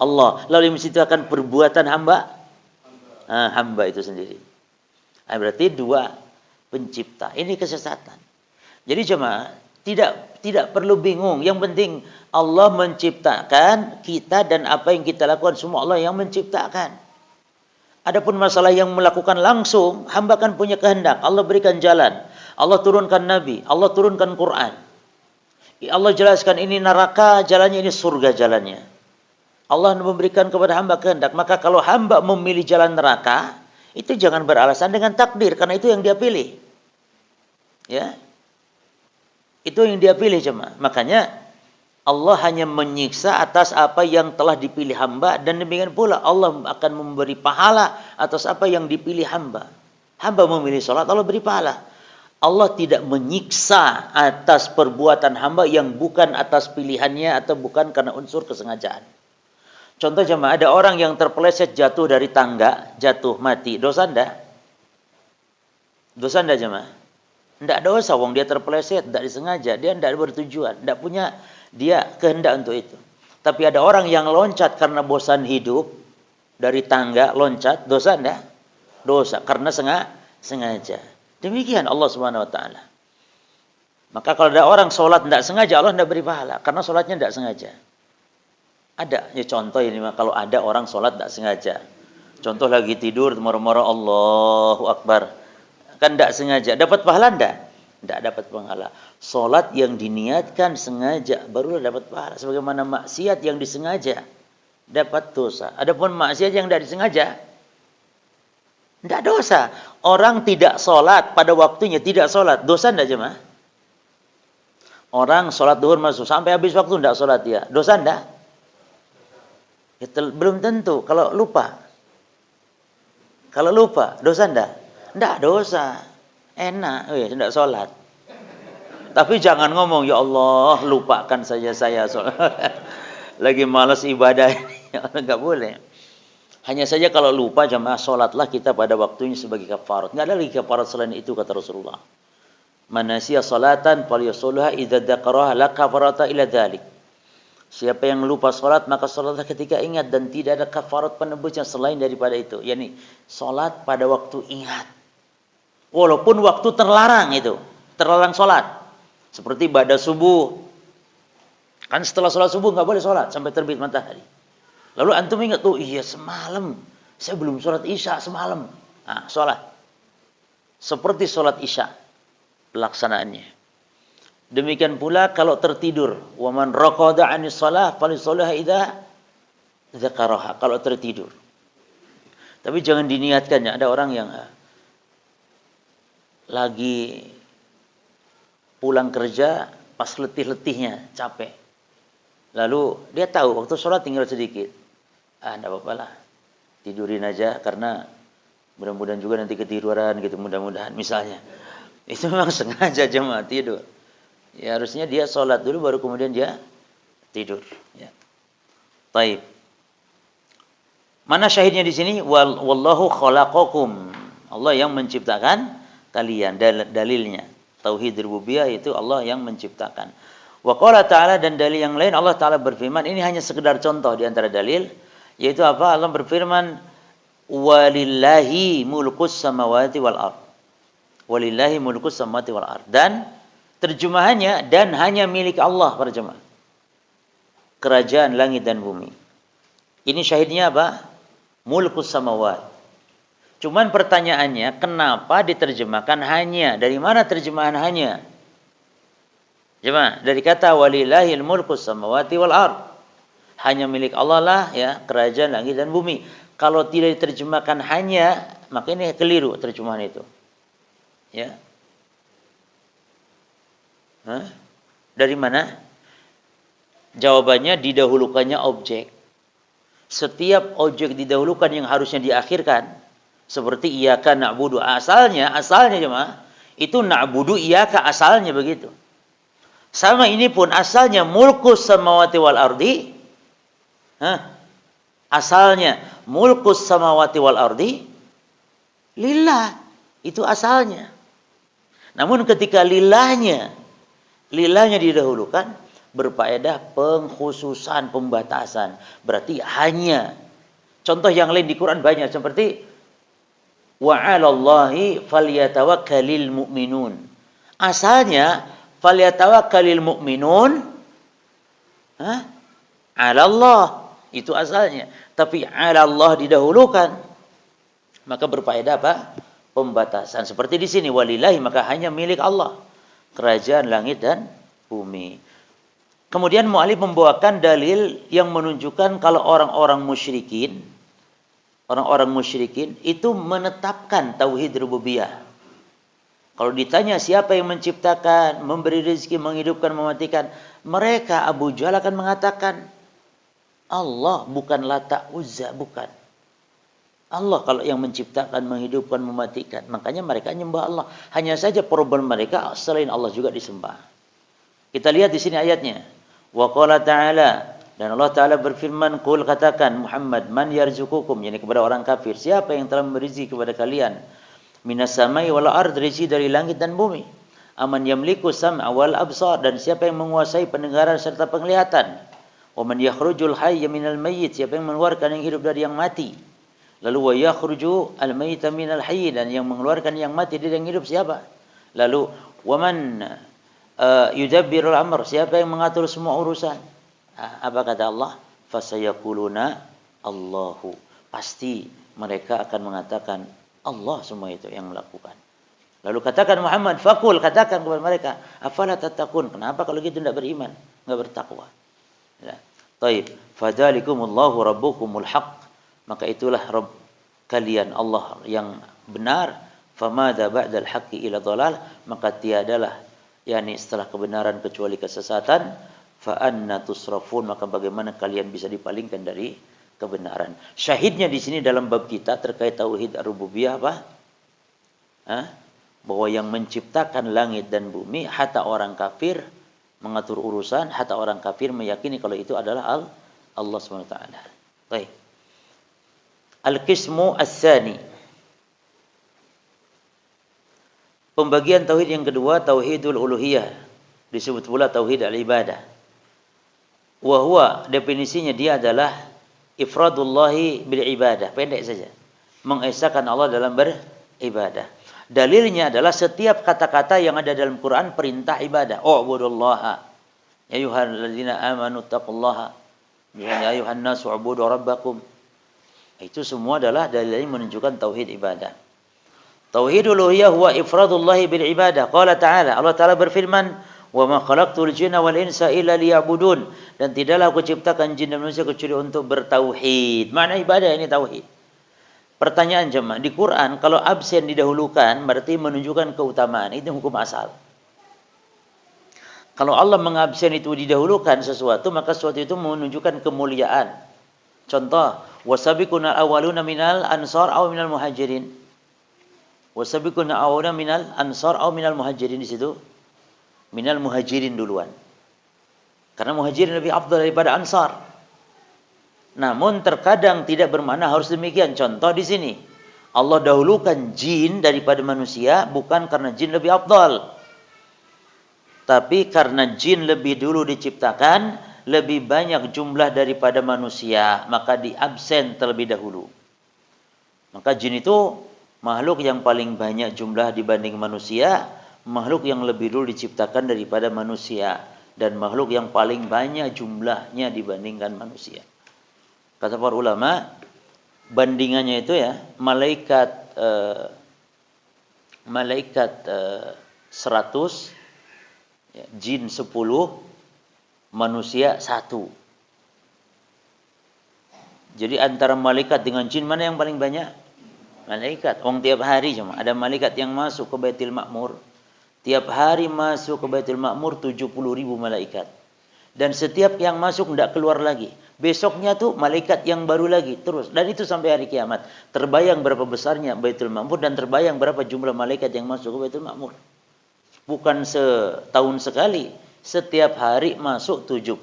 Allah. Lalu yang menciptakan perbuatan hamba? Hamba itu sendiri. Berarti dua pencipta. Ini kesesatan. Jadi jemaah tidak perlu bingung. Yang penting Allah menciptakan kita dan apa yang kita lakukan semua Allah yang menciptakan. Adapun masalah yang melakukan langsung, hamba kan punya kehendak. Allah berikan jalan. Allah turunkan Nabi. Allah turunkan Quran. Allah jelaskan ini neraka jalannya, ini surga jalannya. Allah memberikan kepada hamba kehendak. Maka kalau hamba memilih jalan neraka, itu jangan beralasan dengan takdir, karena itu yang dia pilih. Ya. Itu yang dia pilih jemaah. Makanya Allah hanya menyiksa atas apa yang telah dipilih hamba, dan demikian pula Allah akan memberi pahala atas apa yang dipilih hamba. Hamba memilih salat, Allah beri pahala. Allah tidak menyiksa atas perbuatan hamba yang bukan atas pilihannya atau bukan karena unsur kesengajaan. Contoh jemaah, ada orang yang terpeleset jatuh dari tangga, jatuh mati, dosa enggak? Dosa enggak jemaah? Enggak dosa, wong dia terpeleset, enggak disengaja, dia enggak bertujuan, enggak punya dia kehendak untuk itu. Tapi ada orang yang loncat karena bosan hidup, dari tangga loncat, dosa enggak? Dosa, karena sengaja. Demikian Allah Subhanahu wa taala. Maka kalau ada orang sholat enggak sengaja, Allah enggak beri pahala, karena sholatnya enggak sengaja. Ada, ya contoh ini kalau ada orang sholat tidak sengaja. Contoh lagi tidur, moro-moro Allahu Akbar. Kan tidak sengaja. Dapat pahala tidak? Tidak dapat pahala. Sholat yang diniatkan sengaja, barulah dapat pahala. Sebagaimana maksiat yang disengaja, dapat dosa. Adapun maksiat yang tidak disengaja, tidak dosa. Orang tidak sholat pada waktunya, tidak sholat. Dosa tidak jemaah? Orang sholat duhur masuk, sampai habis waktu tidak sholat dia. Dosa tidak? Belum tentu. Kalau lupa, dosa enggak? Enggak dosa. Enak, oh ya, tidak sholat. Tapi jangan ngomong, ya Allah, lupakan saja saya sholat. Lagi malas ibadah ini. Enggak boleh. Hanya saja kalau lupa jamaah, sholatlah kita pada waktunya sebagai kafarat. Enggak ada lagi kafarat selain itu, kata Rasulullah. Man nasiya salatan falyusalliha idza dzakaraha la kafarata illa dzalik. Siapa yang lupa sholat, maka sholatlah ketika ingat, dan tidak ada kafarat penebus yang selain daripada itu. Yani sholat pada waktu ingat. Walaupun waktu terlarang itu, terlarang sholat. Seperti pada subuh. Kan setelah sholat subuh nggak boleh sholat sampai terbit matahari. Lalu antum ingat tuh, iya semalam saya belum sholat isya semalam. Nah, sholat. Seperti sholat isya pelaksanaannya. Demikian pula kalau tertidur, wa man raqada 'anis shalah falyusalliha idza dzakaraha. Kalau tertidur. Tapi jangan diniatkan ya. Ada orang yang lagi pulang kerja pas letih-letihnya, capek. Lalu dia tahu waktu sholat tinggal sedikit. Enggak apa-apa lah. Tidurin aja karena mudah-mudahan juga nanti ketiduran gitu, mudah-mudahan misalnya. Itu memang sengaja jemaah tidur. Ya harusnya dia sholat dulu baru kemudian dia tidur. Ya. Taib. Mana syahidnya di sini? Wallahu khalaqakum. Allah yang menciptakan kalian. Dalilnya tauhid rububiyah itu Allah yang menciptakan. Wa qala ta'ala, dan dalil yang lain Allah Ta'ala berfirman, ini hanya sekedar contoh di antara dalil, yaitu apa? Allah berfirman, walillahi mulkus samawati wal ard. Walillahi mulkus samawati wal ard. Dan terjemahannya, dan hanya milik Allah para jemaah. Kerajaan langit dan bumi. Ini syahidnya apa? Mulkus samawat. Cuman pertanyaannya, kenapa diterjemahkan hanya? Dari mana terjemahan hanya? Jemaah, dari kata walillahil mulkus samawati wal ard. Hanya milik Allah lah ya, kerajaan langit dan bumi. Kalau tidak diterjemahkan hanya, maka ini keliru terjemahan itu. Ya. Hah? Dari mana? Jawabannya didahulukannya objek. Setiap objek didahulukan yang harusnya diakhirkan, seperti iyyaka na'budu, asalnya jemaah, itu na'budu iyyaka, asalnya begitu. Sama ini pun asalnya mulkus samawati wal ardi. Asalnya mulkus samawati wal ardi lillah, itu asalnya. Namun ketika lillahnya didahulukan, berfaedah pengkhususan, pembatasan. Berarti hanya. Contoh yang lain di Quran banyak seperti wa 'alallahi falyatawakkalul mu'minun. Asalnya falyatawakkalul mu'minun 'alallah, itu asalnya. Tapi 'alallah didahulukan, maka berfaedah apa? Pembatasan. Seperti di sini walillahi, maka hanya milik Allah kerajaan langit dan bumi. Kemudian mu'alif membawakan dalil yang menunjukkan kalau orang-orang musyrikin itu menetapkan tauhid rububiyah. Kalau ditanya siapa yang menciptakan, memberi rezeki, menghidupkan, mematikan, mereka Abu Jahal akan mengatakan Allah, bukan Lata, Uzza, bukan. Allah kalau yang menciptakan, menghidupkan, mematikan. Makanya mereka menyembah Allah. Hanya saja problem mereka selain Allah juga disembah. Kita lihat di sini ayatnya. Wa qala ta'ala, dan Allah Ta'ala berfirman, qul, katakan Muhammad, man yarzuqukum, yakni kepada orang kafir, siapa yang telah memberi rezeki kepada kalian, minas samai wal ard, rezeki dari langit dan bumi, aman yamliku sam'a wal absar, dan siapa yang menguasai pendengaran serta penglihatan, wa man yakhrujul hayya minal mayyit, siapa yang mengeluarkan yang hidup dari yang mati, lalu wa yakhruju al mayyita minal hayy, dan yang mengeluarkan yang mati dari yang hidup siapa, lalu wa man yudabbirul amr, siapa yang mengatur semua urusan. Apa kata Allah? Fasayaquluna Allahu, pasti mereka akan mengatakan Allah semua itu yang melakukan. Lalu katakan Muhammad, faqul, katakan kepada mereka, afala tattaqun, kenapa kalau gitu tidak beriman, enggak bertakwa. Ya. Taib, fadzalikumullahu rabbukumul haq, maka itulah Rabb kalian Allah yang benar. Famada ba'dal haqqi ila dhalal, maka tiadalah yakni setelah kebenaran kecuali kesesatan. Fa anna tusrafun, maka bagaimana kalian bisa dipalingkan dari kebenaran. Syahidnya di sini dalam bab kita terkait tauhid ar-rububiyah apa? Bahwa yang menciptakan langit dan bumi, hatta orang kafir mengatur urusan, hatta orang kafir meyakini kalau itu adalah Allah SWT. Baik. Al-qismu as-sani, pembagian tauhid yang kedua, tauhidul uluhiyah, disebut pula tauhid al-ibadah. Wa huwa, definisinya dia adalah ifradullahi bil ibadah, pendek saja, mengesahkan Allah dalam beribadah. Dalilnya adalah setiap kata-kata yang ada dalam Quran perintah ibadah. U'budullaha ya ayyuhalladzina amanu taqullaha ya ayyuhan nasu u'budu rabbakum. Itu semua adalah dalil yang menunjukkan tauhid ibadah. Tauhidul uluhiyah huwa ifradullahi bil ibadah. Qala ta'ala, Allah Ta'ala berfirman, wa ma khalaqtul jinna wal insa illa liya'budun, dan tidaklah aku ciptakan jin dan manusia kecuali untuk bertauhid. Makna ibadah ini tauhid. Pertanyaan jemaah, di Quran kalau absen didahulukan berarti menunjukkan keutamaan. Itu hukum asal. Kalau Allah mengabsen itu didahulukan sesuatu, maka sesuatu itu menunjukkan kemuliaan. Contoh, wasabiquna awwaluna minal ansar aw minal muhajirin. Wasabiquna awwaluna minal ansar aw minal muhajirin, di situ minal muhajirin duluan. Karena muhajirin lebih afdal daripada ansar. Namun terkadang tidak bermakna harus demikian. Contoh di sini, Allah dahulukan jin daripada manusia bukan karena jin lebih afdal, tapi karena jin lebih dulu diciptakan, lebih banyak jumlah daripada manusia, maka diabsen terlebih dahulu. Maka jin itu makhluk yang paling banyak jumlah dibanding manusia, makhluk yang lebih dulu diciptakan daripada manusia, dan makhluk yang paling banyak jumlahnya dibandingkan manusia. Kata para ulama, bandingannya itu ya, malaikat 100, ya, jin 10, manusia 1. Jadi antara malaikat dengan jin mana yang paling banyak? Malaikat. Tiap hari cuma ada malaikat yang masuk ke Baitul Ma'mur. Tiap hari masuk ke Baitul Ma'mur 70.000 malaikat. Dan setiap yang masuk tidak keluar lagi. Besoknya tuh malaikat yang baru lagi terus. Dan itu sampai hari kiamat. Terbayang berapa besarnya Baitul Ma'mur dan terbayang berapa jumlah malaikat yang masuk ke Baitul Ma'mur. Bukan setahun sekali. Setiap hari masuk 70.000.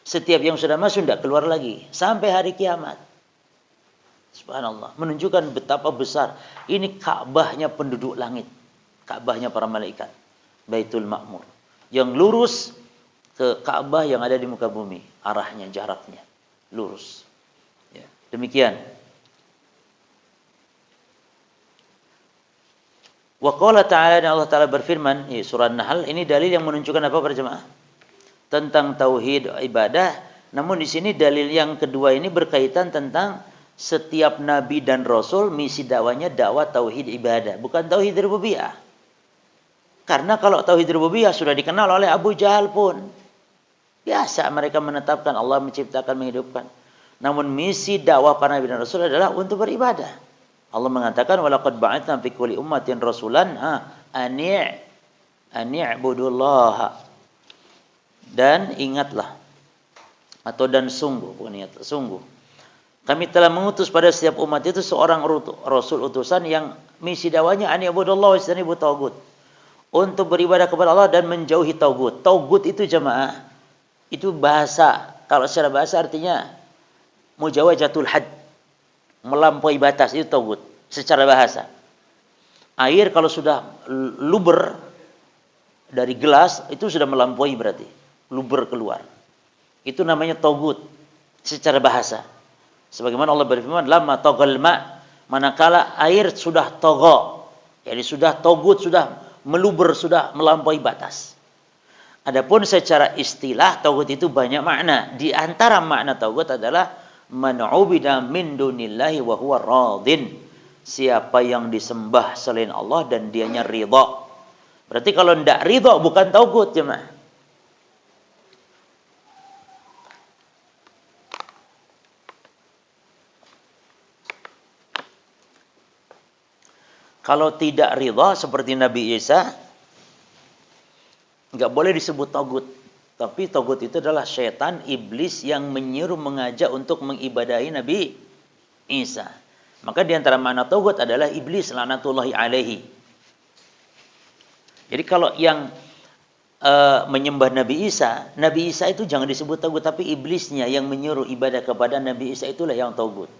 Setiap yang sudah masuk tidak keluar lagi. Sampai hari kiamat. Subhanallah. Menunjukkan betapa besar. Ini Ka'bahnya penduduk langit. Ka'bahnya para malaikat. Baitul Ma'mur. Yang lurus ke Ka'bah yang ada di muka bumi. Arahnya, jaraknya. Lurus. Ya. Demikian. Wa qala ta'ala, dan Allah Ta'ala berfirman, surah Nahl, ini dalil yang menunjukkan apa para jemaah? Tentang tauhid ibadah. Namun di sini dalil yang kedua ini berkaitan tentang setiap nabi dan rasul misi dakwanya dakwah tauhid ibadah, bukan tauhid rububiyah. Karena kalau tauhid rububiyah sudah dikenal oleh Abu Jahal pun. Biasa mereka menetapkan Allah menciptakan, menghidupkan. Namun misi dakwah para nabi dan rasul adalah untuk beribadah. Allah mengatakan walaqad ba'atsna fi kulli ummatin rasulan ani'budullaha. Dan ingatlah, atau dan sungguh, bukan ingat, sungguh kami telah mengutus pada setiap umat itu seorang rasul utusan yang misi dakwanya ani'budullaha wajtanibu taghut, untuk beribadah kepada Allah dan menjauhi taghut. Taghut itu jemaah, itu bahasa, kalau secara bahasa artinya mujawazatul had, melampaui batas, itu taghut secara bahasa. Air kalau sudah luber dari gelas itu sudah melampaui, berarti luber keluar. Itu namanya taghut secara bahasa. Sebagaimana Allah berfirman, lamma taghal ma, manakala air sudah tagha, jadi sudah taghut, sudah meluber, sudah melampaui batas. Adapun secara istilah taghut itu banyak makna. Di antara makna taghut adalah man ubida min dunillahi wa huwa radin. Siapa yang disembah selain Allah dan dianya ridha. Berarti kalau tidak ridha bukan taghut jemaah. Kalau tidak ridha seperti Nabi Isa, enggak boleh disebut taghut. Tapi taghut itu adalah syaitan, iblis yang menyuruh, mengajak untuk mengibadahi Nabi Isa. Maka di antara makna taghut adalah iblis laknatullahi alaihi. Jadi kalau yang menyembah Nabi Isa itu jangan disebut taghut, tapi iblisnya yang menyuruh ibadah kepada Nabi Isa itulah yang taghut.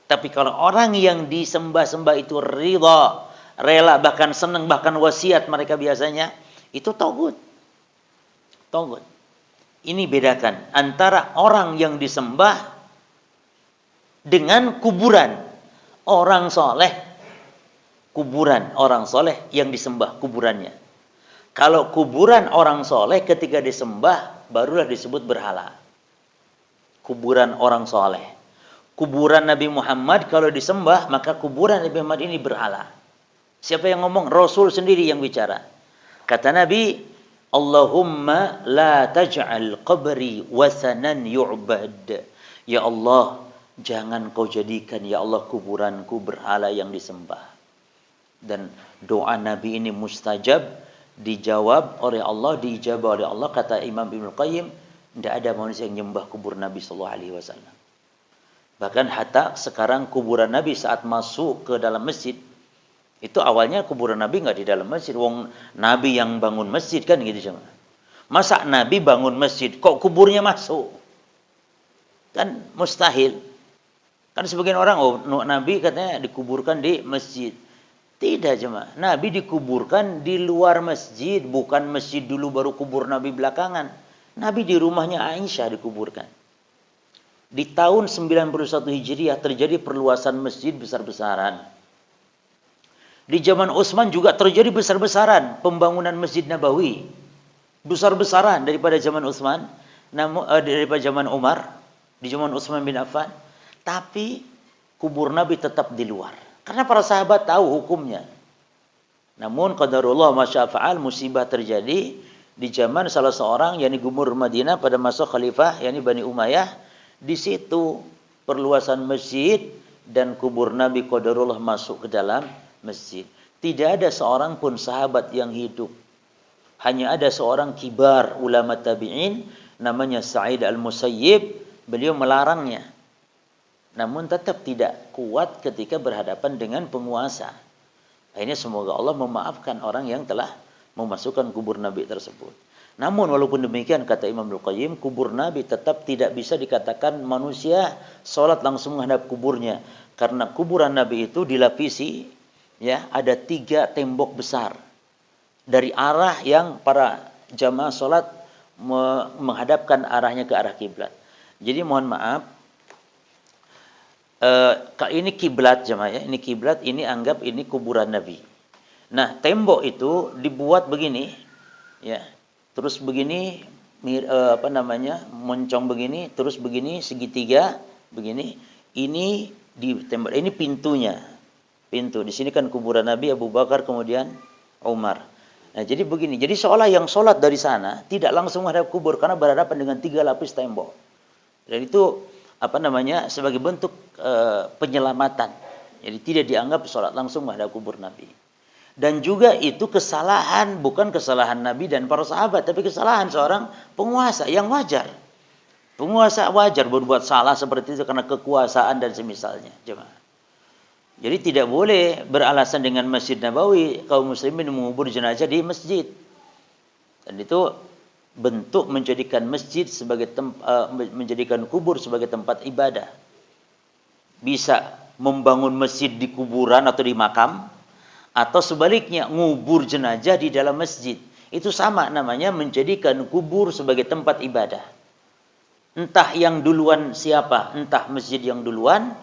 Tapi kalau orang yang disembah-sembah itu ridha, rela, bahkan senang, bahkan wasiat mereka biasanya, itu taghut. Taghut. Ini bedakan antara orang yang disembah dengan kuburan orang soleh. Kuburan orang soleh yang disembah kuburannya. Kalau kuburan orang soleh ketika disembah barulah disebut berhala. Kuburan orang soleh. Kuburan Nabi Muhammad kalau disembah, maka kuburan Nabi Muhammad ini berhala. Siapa yang ngomong? Rasul sendiri yang bicara. Kata Nabi, Allahumma la taj'al qabri wasanan yu'bad. Ya Allah, Jangan kau jadikan ya Allah kuburanku berhala yang disembah. Dan doa Nabi ini mustajab, dijawab oleh Allah, diijabah oleh Allah. Kata Imam Ibnu Qayyim, tidak ada manusia yang nyembah kubur Nabi sallallahu alaihi wasallam. Bahkan hatta sekarang kuburan Nabi saat masuk ke dalam masjid, itu awalnya kuburan Nabi nggak di dalam masjid. Wong Nabi yang bangun masjid kan gitu cuma. Masa Nabi bangun masjid kok kuburnya masuk? Kan mustahil. Kan sebagian orang, oh Nabi katanya dikuburkan di masjid. Tidak cuma. Nabi dikuburkan di luar masjid, bukan masjid dulu baru kubur Nabi belakangan. Nabi di rumahnya Aisyah dikuburkan. Di tahun 91 Hijriah terjadi perluasan masjid besar-besaran. Di zaman Utsman juga terjadi besar-besaran pembangunan Masjid Nabawi. Besar-besaran daripada zaman Utsman, daripada zaman Umar, di zaman Utsman bin Affan. Tapi kubur Nabi tetap di luar. Karena para sahabat tahu hukumnya. Namun qadarullah masya'afa'al, musibah terjadi di zaman salah seorang yakni gubernur Madinah pada masa khalifah yakni Bani Umayyah. Di situ perluasan masjid dan kubur Nabi qadarullah masuk ke dalam masjid. Tidak ada seorang pun sahabat yang hidup. Hanya ada seorang kibar ulama tabi'in namanya Sa'id al-Musayyib, beliau melarangnya. Namun tetap tidak kuat ketika berhadapan dengan penguasa. Akhirnya semoga Allah memaafkan orang yang telah memasukkan kubur Nabi tersebut. Namun walaupun demikian kata Imam Al-Qayyim, kubur Nabi tetap tidak bisa dikatakan manusia sholat langsung menghadap kuburnya. Karena kuburan Nabi itu dilapisi, ya, ada 3 tembok besar. Dari arah yang para jamaah sholat menghadapkan arahnya ke arah kiblat. Jadi mohon maaf, ini kiblat jemaah ya, ini kiblat, ini anggap ini kuburan Nabi. Nah, tembok itu dibuat begini, ya, terus begini, moncong begini, terus begini, segitiga, begini. Ini di tembok, ini pintunya, pintu. Di sini kan kuburan Nabi, Abu Bakar, kemudian Umar. Nah, jadi begini, jadi seolah yang sholat dari sana tidak langsung menghadap kubur karena berhadapan dengan 3 lapis tembok. Dan itu sebagai bentuk penyelamatan. Jadi tidak dianggap sholat langsung menghadap kubur Nabi. Dan juga itu kesalahan, bukan kesalahan Nabi dan para sahabat, tapi kesalahan seorang penguasa yang wajar. Penguasa wajar berbuat salah seperti itu karena kekuasaan dan semisalnya. Jemaah. Jadi tidak boleh beralasan dengan Masjid Nabawi kaum muslimin mengubur jenazah di masjid. Dan itu bentuk menjadikan masjid sebagai menjadikan kubur sebagai tempat ibadah. Bisa membangun masjid di kuburan atau di makam, atau sebaliknya ngubur jenazah di dalam masjid. Itu sama namanya menjadikan kubur sebagai tempat ibadah. Entah yang duluan siapa, entah masjid yang duluan,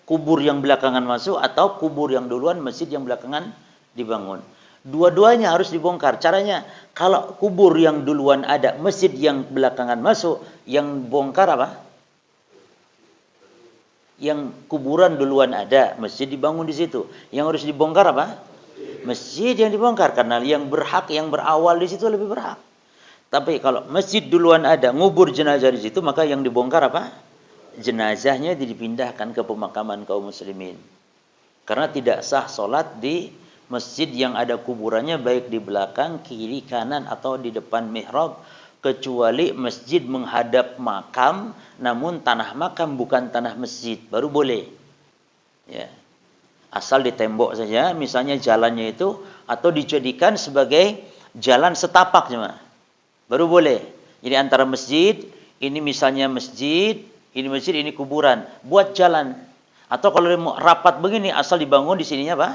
kubur yang belakangan masuk, atau kubur yang duluan, masjid yang belakangan dibangun. Dua-duanya harus dibongkar. Caranya, kalau kubur yang duluan ada, masjid yang belakangan masuk, yang bongkar apa? Yang kuburan duluan ada, masjid dibangun di situ. Yang harus dibongkar apa? Masjid yang dibongkar, karena yang berhak, yang berawal di situ lebih berhak. Tapi kalau masjid duluan ada, ngubur jenazah di situ, maka yang dibongkar apa? Jenazahnya dipindahkan ke pemakaman kaum muslimin. Karena tidak sah sholat di masjid yang ada kuburannya, baik di belakang, kiri, kanan, atau di depan mihrab, kecuali masjid menghadap makam, namun tanah makam bukan tanah masjid, baru boleh. Ya. Asal di tembok saja, misalnya jalannya itu, atau dijadikan sebagai jalan setapak, baru boleh. Jadi antara masjid, ini misalnya masjid, ini kuburan, buat jalan. Atau kalau mau rapat begini, asal dibangun di sininya apa?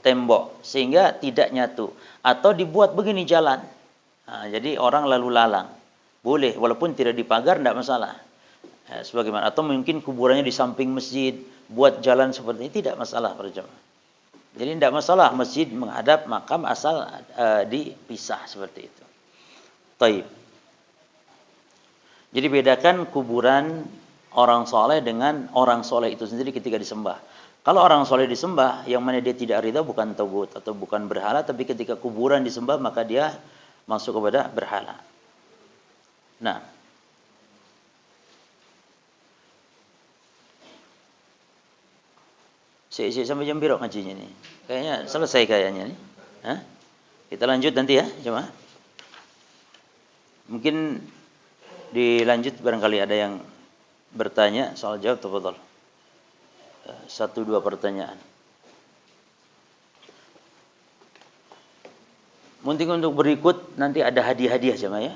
Tembok, sehingga tidak nyatu. Atau dibuat begini jalan. Nah, jadi orang lalu lalang. Boleh, walaupun tidak dipagar, tidak masalah. Sebagaimana. Atau mungkin kuburannya di samping masjid, buat jalan seperti ini, tidak masalah para jemaah. Jadi tidak masalah masjid menghadap makam asal dipisah seperti itu. Taib. Jadi bedakan kuburan orang soleh dengan orang soleh itu sendiri ketika disembah. Kalau orang soleh disembah, yang mana dia tidak ridha bukan tagut atau bukan berhala, tapi ketika kuburan disembah maka dia masuk kepada berhala. Nah, Sampai jam berapa ngajinya nih? Kayaknya selesai kayaknya nih. Hah? Kita lanjut nanti ya, jemaah. Mungkin dilanjut barangkali ada yang bertanya soal jawab, tafadhol. 1-2 pertanyaan. Mungkin untuk berikut nanti ada hadiah-hadiah jemaah ya.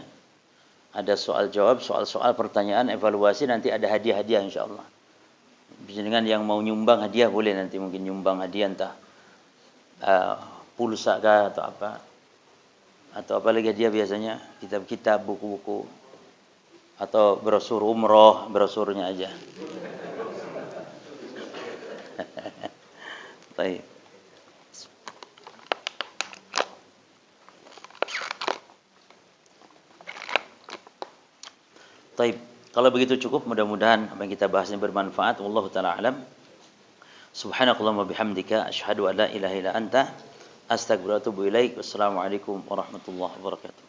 Ada soal jawab, soal-soal pertanyaan, evaluasi, nanti ada hadiah-hadiah insyaallah. Dengan yang mau nyumbang hadiah boleh nanti mungkin nyumbang hadiah entah pulsa kah atau apa. Atau apa lagi hadiah biasanya? Kitab-kitab, buku-buku. Atau brosur umroh, brosurnya aja. Baik. Baik, kalau begitu cukup, mudah-mudahan apa yang kita bahas ini bermanfaat. Wallahu taala alam. Subhanakallahumma bihamdika asyhadu an la ilaha illa anta astaghfiruka wa atubu ilaik. Wassalamualaikum warahmatullahi wabarakatuh.